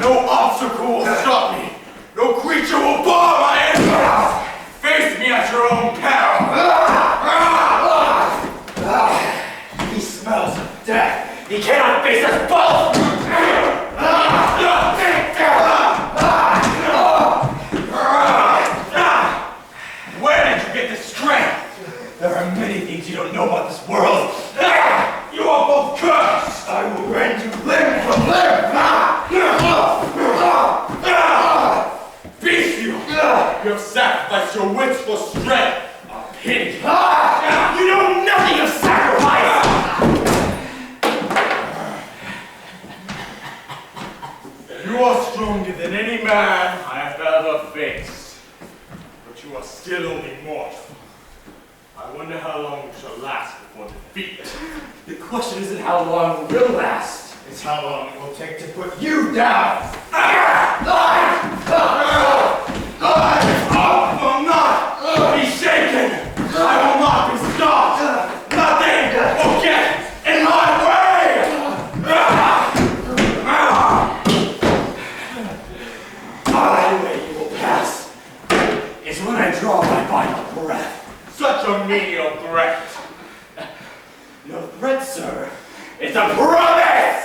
No obstacle will stop me. No creature will bar my entrance. Face me at your own peril. He smells of death. He cannot face us both! Where did you get the strength? There are many things you don't know about this world. You are both cursed. I will rend you limb from limb! Bestial! You have sacrificed your wits for strength. A pity. You know nothing of sacrifice! You are stronger than any man I have ever faced. But you are still only mortal. I wonder how long you shall last before defeat. The question isn't how long we'll last. It's how long it will take to put you down! I will not be shaken! I will not be stopped! Nothing will get in my way! The only way you will pass is when I draw my final breath. Such a menial threat! No threat, sir. It's a promise!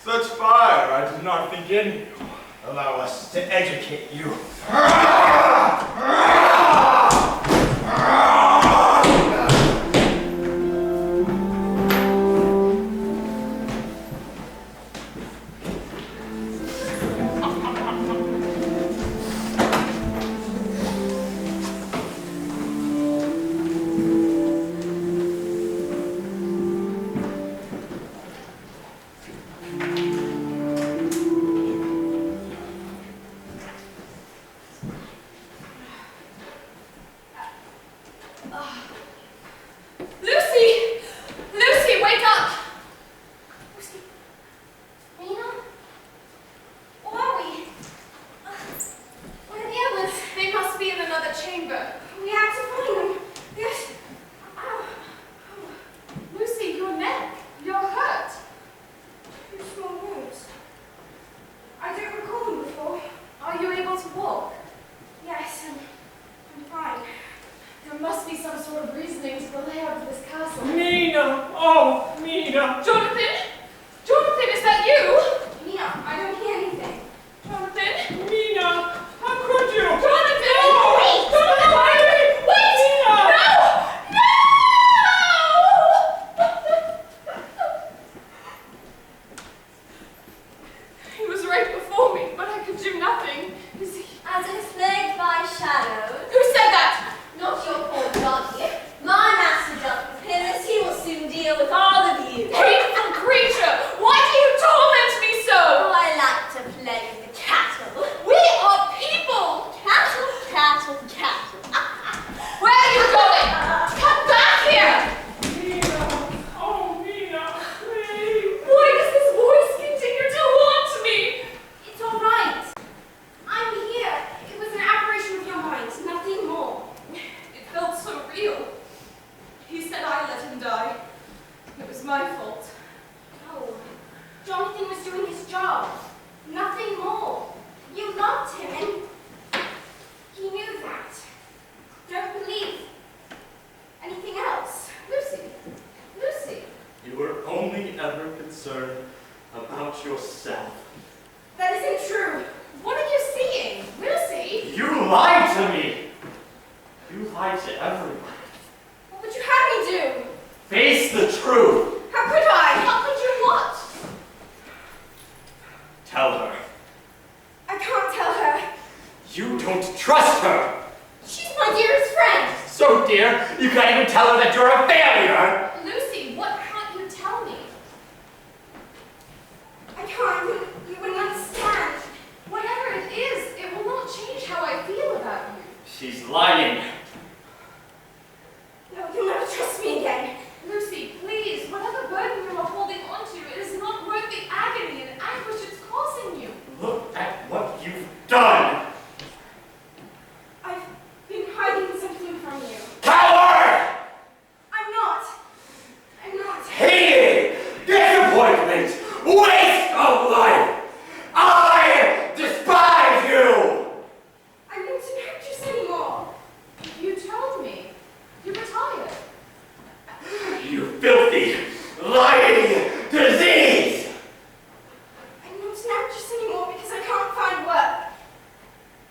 Such fire I did not think in you. Allow us to educate you. Lucy! Lucy, wake up! Lucy? Mina? Where are we? Where are the others? They must be in another chamber. We have to find them. Yes. Ow. Lucy, your neck. You're hurt. Two small wounds. I don't recall them before. Are you able to walk? Yes, I'm fine. There must be some sort of reasoning to the layout of this castle. Mina! Oh, Mina! Jonathan? Jonathan, is that you? Mina, I don't hear anything. Jonathan? Mina! How could you? Jonathan! Wait! Jonathan, wait! Wait! Mina! No! No! deal with all of you. Hateful creature! Why do you torment me so? Oh, I like to play with the cattle. We are people! Cattle, cattle, cattle. Where are you going? Come back here! Mina! Oh, Mina, please! Why does this voice continue to haunt me? It's all right. I'm here. It was an aberration of your mind, nothing more. It felt so real. He said I let him die. It was my fault. No. Jonathan was doing his job. Nothing more. You loved him and he knew that. Don't believe anything else. Lucy, Lucy. You were only ever concerned about yourself. That isn't true. What are you seeing? Lucy? You lied to me! You lied to everyone. What would you have me do? Face the truth! How could I? How could you what? Tell her. I can't tell her. You don't trust her! She's my dearest friend. So dear, you can't even tell her that you're a failure! Lucy, what can't you tell me? I can't. You wouldn't understand. Whatever it is, it will not change how I feel about you. She's lying. No, you'll never trust me again. Lucy, please, whatever burden you are holding onto, it is not worth the agony and anguish it's causing you. Look at what you've done! I've been hiding something from you. Coward! I'm not. I'm not. Hated! Disappointment! Waste of life! I despise you! I'm not an actress anymore. You told me. You retired. You filthy, lying disease! I'm not an actress anymore because I can't find work.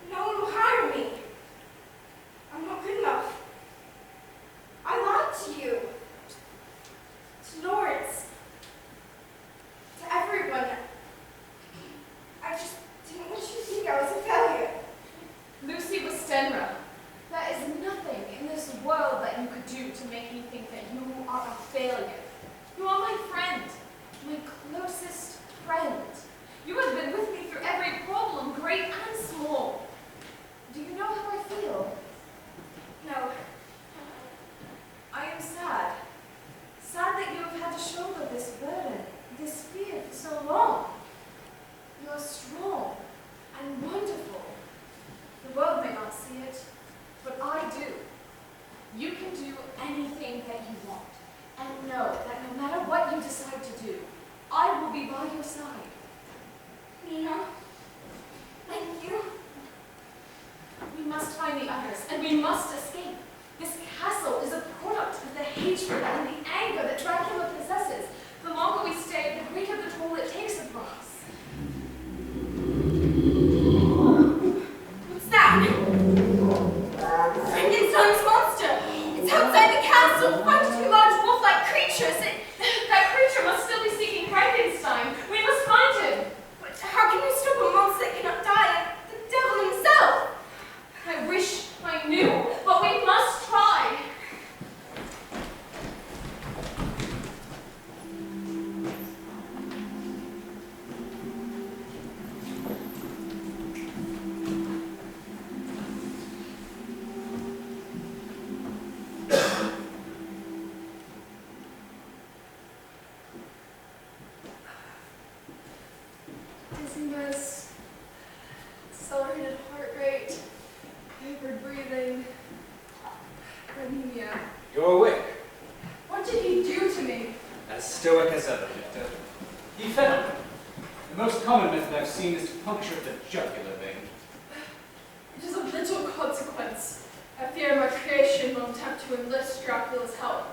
No one will hire me. I'm not good enough. I lied to you. To Lawrence. To everyone. I just didn't want you to think I was a failure. Lucy Westenra, there is nothing in this world that you could do to make me think that you are a failure. You are my friend, my closest friend. You have been with me through every problem, great and small. Do you know how I feel? No. I am sad. Sad that you have had to shoulder this burden, this fear for so long. You are strong and wonderful. The world may not see it, but I do. You can do anything that you want, and know that no matter what you decide to do, I will be by your side. Mina. Thank you. We must find the others, and we must escape. This castle is a product of the hatred and the anger that Dracula possesses. The longer we stay, the greater the toll it takes upon us. What's that? Frankenstein's monster. It's outside the castle. Why do two large wolf-like creatures? That creature must still be seeking Frankenstein. We must find him. But how can we stop a monster that cannot die like the devil himself? I wish I knew, but we must try. Dizziness, accelerated heart rate, labored breathing, anemia. You're awake. What did he do to me? As stoic as ever, Victor. He fed me. The most common method I've seen is to puncture the jugular vein. It is of little consequence. I fear my creation will attempt to enlist Dracula's help.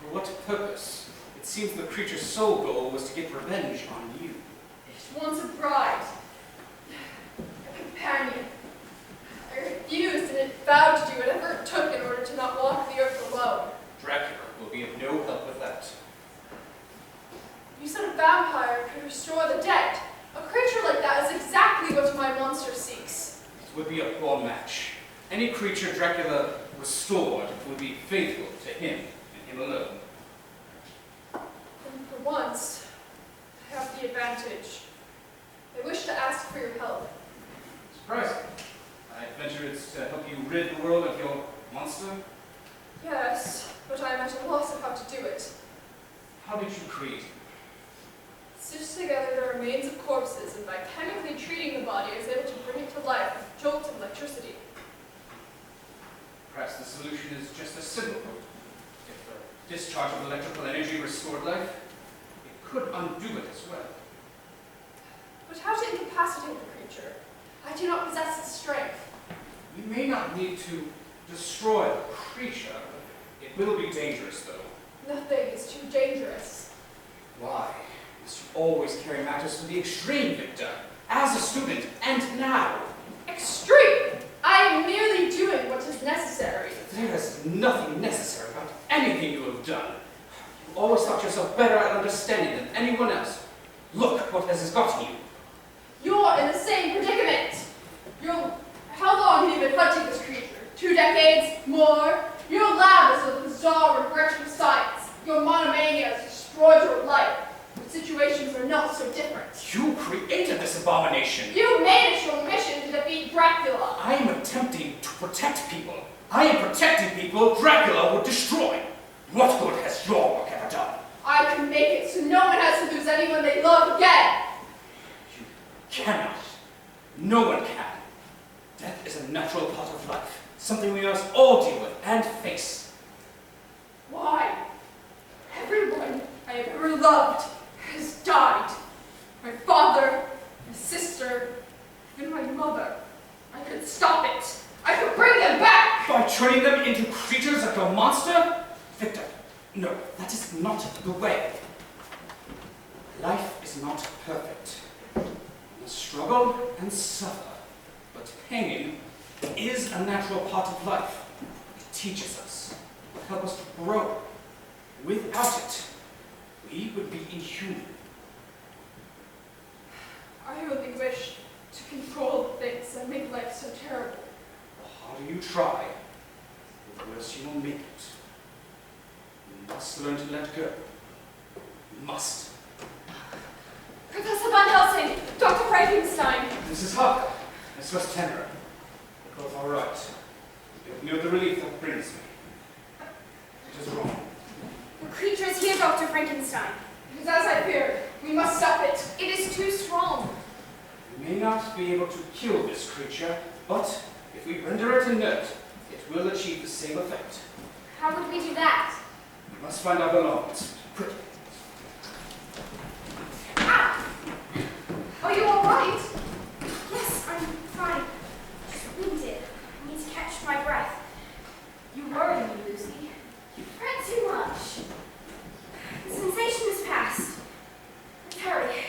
For what purpose? It seems the creature's sole goal was to get revenge on you. It wants a bride, a companion. I refused, and it vowed to do whatever it took in order to not walk the earth alone. Dracula will be of no help with that. You said a vampire could restore the dead. A creature like that is exactly what my monster seeks. It would be a poor match. Any creature Dracula restored would be faithful to him and him alone. once, I have the advantage. I wish to ask for your help. Surprising. I venture it's to help you rid the world of your monster. Yes, but I am at a loss of how to do it. How did you create him? Stitch together the remains of corpses, and by chemically treating the body, I was able to bring it to life with jolts of electricity. Perhaps the solution is just as simple. If a discharge of electrical energy restored life, it could undo it as well. But how to incapacitate the creature? I do not possess its strength. We may not need to destroy the creature. It will be dangerous, though. Nothing is too dangerous. Why must you always carry matters to the extreme, Victor? As a student, and now. Extreme! I am merely doing what is necessary. There is nothing necessary about anything you have done. You always thought yourself better at understanding than anyone else. Look what has gotten you. You're in the same predicament. How long have you been hunting this creature? 2 decades? More? Your lab is a bizarre regression of science. Your monomania has destroyed your life. But situations are not so different. You created this abomination. You made it your mission to defeat Dracula. I am attempting to protect people. I am protecting people Dracula would destroy. What good has your work ever done? I can make it so no one has to lose anyone they love again. You cannot. No one can. Death is a natural part of life. Something we must all deal with and face. Why? Everyone I have ever loved has died. My father, my sister, and my mother. I could stop it. I could bring them back! By turning them into creatures like a monster? Victor, no, that is not the way. Life is not perfect. We must struggle and suffer. But pain is a natural part of life. It teaches us, it helps us to grow. Without it, we would be inhuman. I only wish to control the things that make life so terrible. The harder you try, the worse you will make it. You must learn to let go. You must. Professor Van Helsing, Dr. Frankenstein. Mrs. Harker, Miss Westenra. We're both all right. Give me the relief that brings me. It is wrong. The creature is here, Dr. Frankenstein. It is as I feared. We must stop it. It is too strong. We may not be able to kill this creature, but if we render it inert, it will achieve the same effect. How would we do that? We must find our belongings. Quickly. Ah! Are you all right? Yes, I'm fine. Just winded. I need to catch my breath. You worry me, Lucy. You fret too much. The sensation has passed. Let's hurry.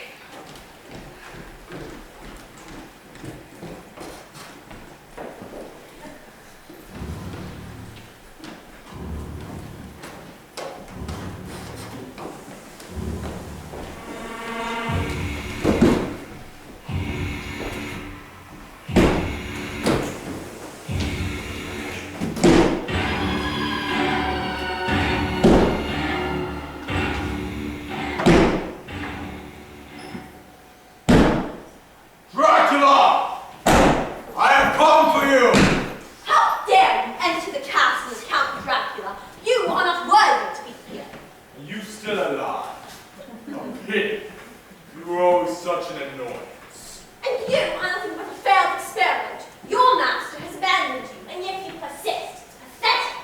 Dracula! I have come for you! How dare you enter the castle as Count Dracula? You are not worthy to be here. Are you still alive? Oh, pity. You were always such an annoyance. And you are nothing but a failed experiment. Your master has abandoned you, and yet you persist. It's pathetic.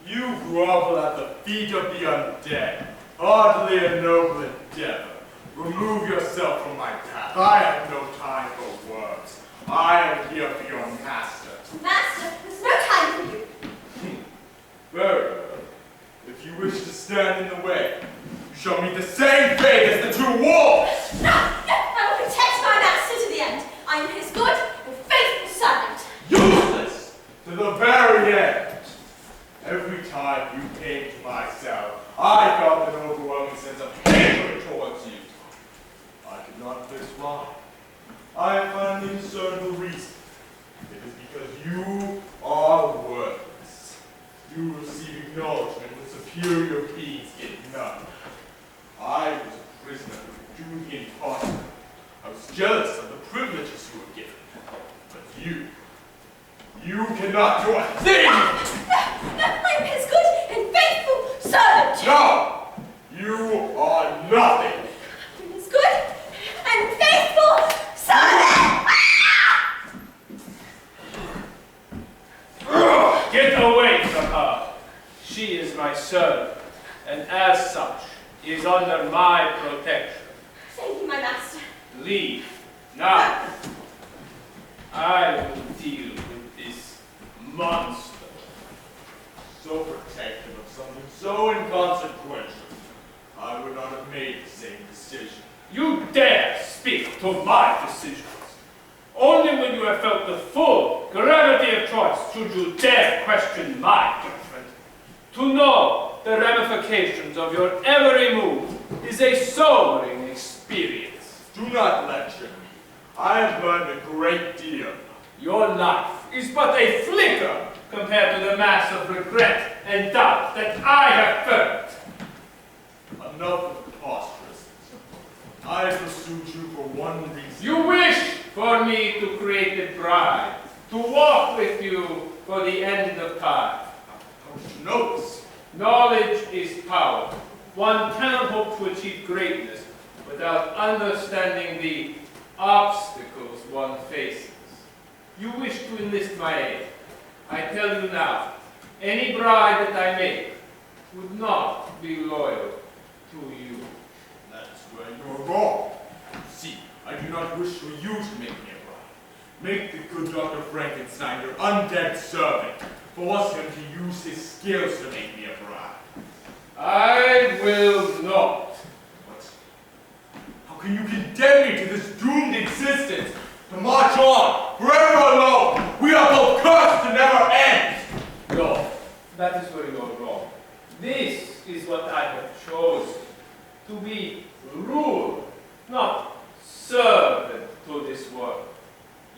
You grovel at the feet of the undead. Hardly a noble endeavor. Remove yourself from my path. I have no time for words. I am here for your master. Master, there's no time for you. Very well. If you wish to stand in the way, you shall meet the same fate as the two wolves! No, I will protect my master to the end. I am his good and faithful servant. Useless! To the very end! Every time you came to my cell, I felt an overwhelming sense of hatred towards you. I could not place why. I finally discerned the reason. It is because you are worthless. You receive acknowledgement when superior beings get none. I was a are nothing. He is good and faithful servant. Get away from her. She is my servant, and as such, is under my protection. Thank you, my master. Leave, now. I will deal with this monster. So protective of something so inconsequential. I would not have made the same decision. You dare speak to my decisions. Only when you have felt the full gravity of choice should you dare question my judgment. To know the ramifications of your every move is a sobering experience. Do not lecture me. I have learned a great deal. Your life is but a flicker compared to the mass of regret and doubt that I have felt. Enough of preposterousness. I pursued you for one reason. You wish for me to create a bride, to walk with you for the end of time. How did you know this? Knowledge is power. One cannot hope to achieve greatness without understanding the obstacles one faces. You wish to enlist my aid. I tell you now, any bride that I make would not be loyal to you. That's where you're wrong. See, I do not wish for you to make me a bride. Make the good Dr. Frankenstein your undead servant. Force him to use his skills to make me a bride. I will not. What? How can you condemn me to this doomed existence? To march on, forever alone? We are both cursed to never end! No, that is where you are wrong. This is what I have chosen. To be ruler, not servant to this world.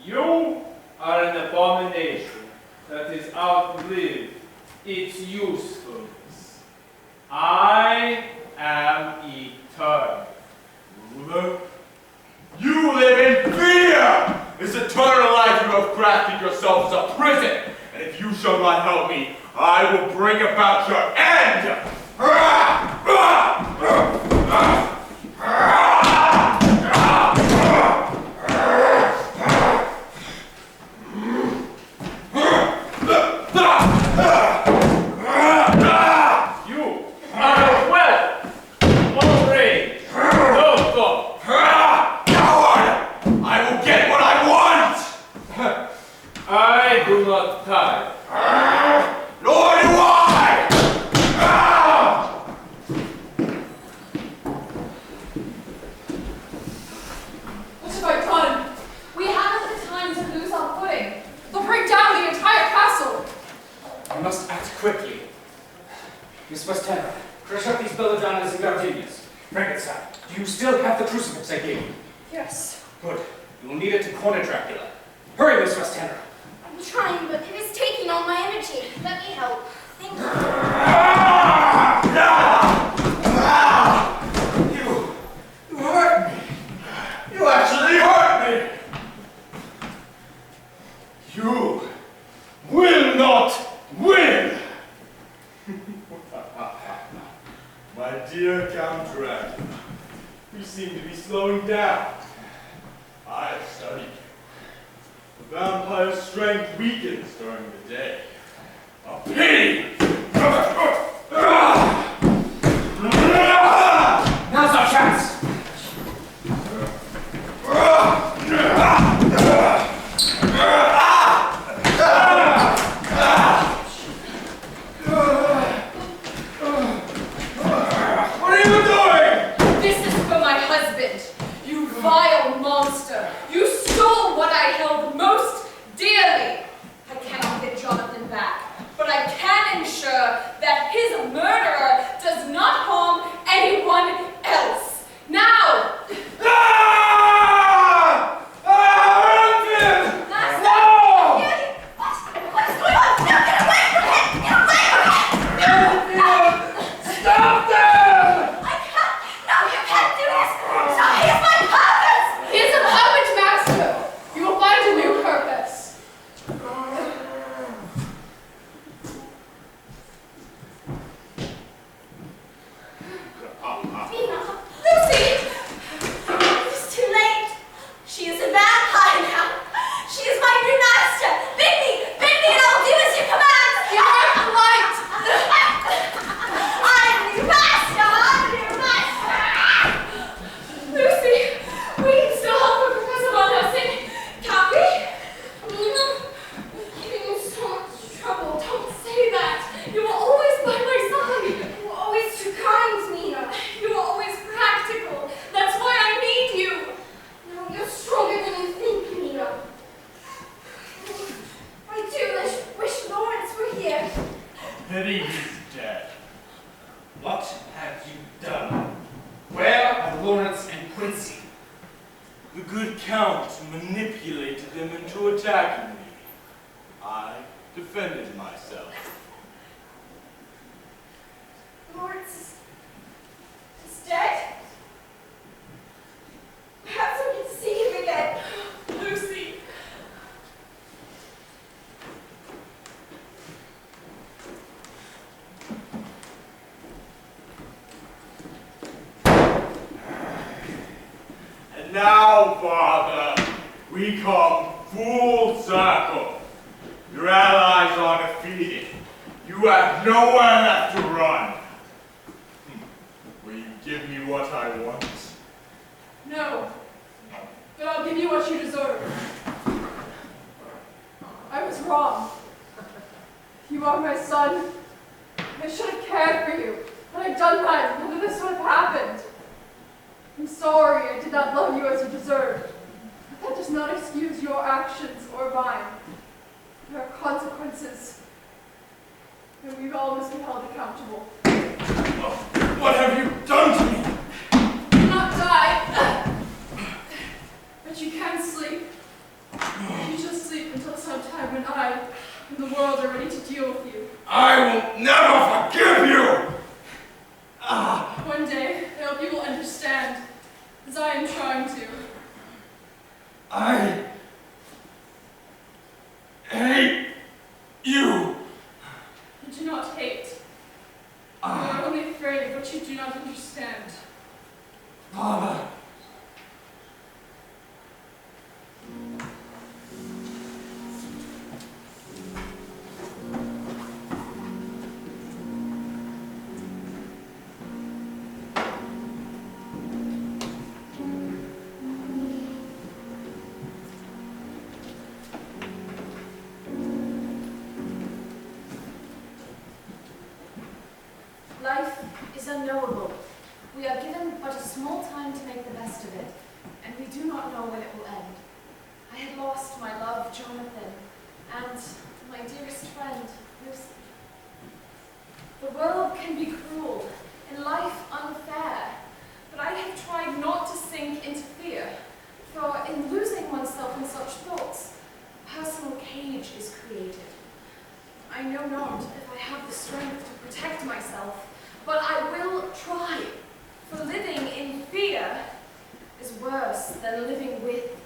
You are an abomination that has outlived its usefulness. I am eternal. Ruler? You live in fear! This eternal life you have crafted yourself is a prison, and if you shall not help me, I will bring about your end! I do not tire. Nor do I! What have I done? We haven't the time to lose our footing. They'll bring down the entire castle. I must act quickly. Miss Westenra, crush up these belladonnas and gardenias. Frankenstein, do you still have the crucifix I gave you? Yes. Good. You will need it to corner Dracula. Hurry, Miss Westenra. I'm trying, but it is taking all my energy. Let me help. Thank you. You hurt me. You actually hurt me. You will not win. My dear Count Dracula, you seem to be slowing down. I have studied you. The vampire's strength weakens during the day. A pity! Now's our chance! What are you doing? This is for my husband. You vile monster. You stole what I held most dearly. I cannot get Jonathan back, but I can ensure that his Lawrence and Quincy. The good Count manipulated them into attacking me. I defended myself. Lawrence is dead? Perhaps I can see him again. Lucy. And now, Father, we come full circle. Your allies are defeated. You have nowhere left to run. Will you give me what I want? No, but I'll give you what you deserve. I was wrong. You are my son. I should have cared for you. Had I done that, none of this would have happened. I'm sorry I did not love you as you deserved. But that does not excuse your actions or mine. There are consequences. And we all must be held accountable. What have you done to me? Do not die. But you can sleep. You shall sleep until some time when I and the world are ready to deal with you. I will never forgive you! One day, I hope you will understand, as I am trying to. I hate you! You do not hate. You are only afraid of what you do not understand. Father. Life is unknowable. We are given but a small time to make the best of it, and we do not know when it will end. I had lost my love, Jonathan, and my dearest friend, Lucy. The world can be cruel, and life unfair, but I have tried not to sink into fear, for in losing oneself in such thoughts, a personal cage is created. I know not if I have the strength to protect myself, but I will try, for living in fear is worse than living with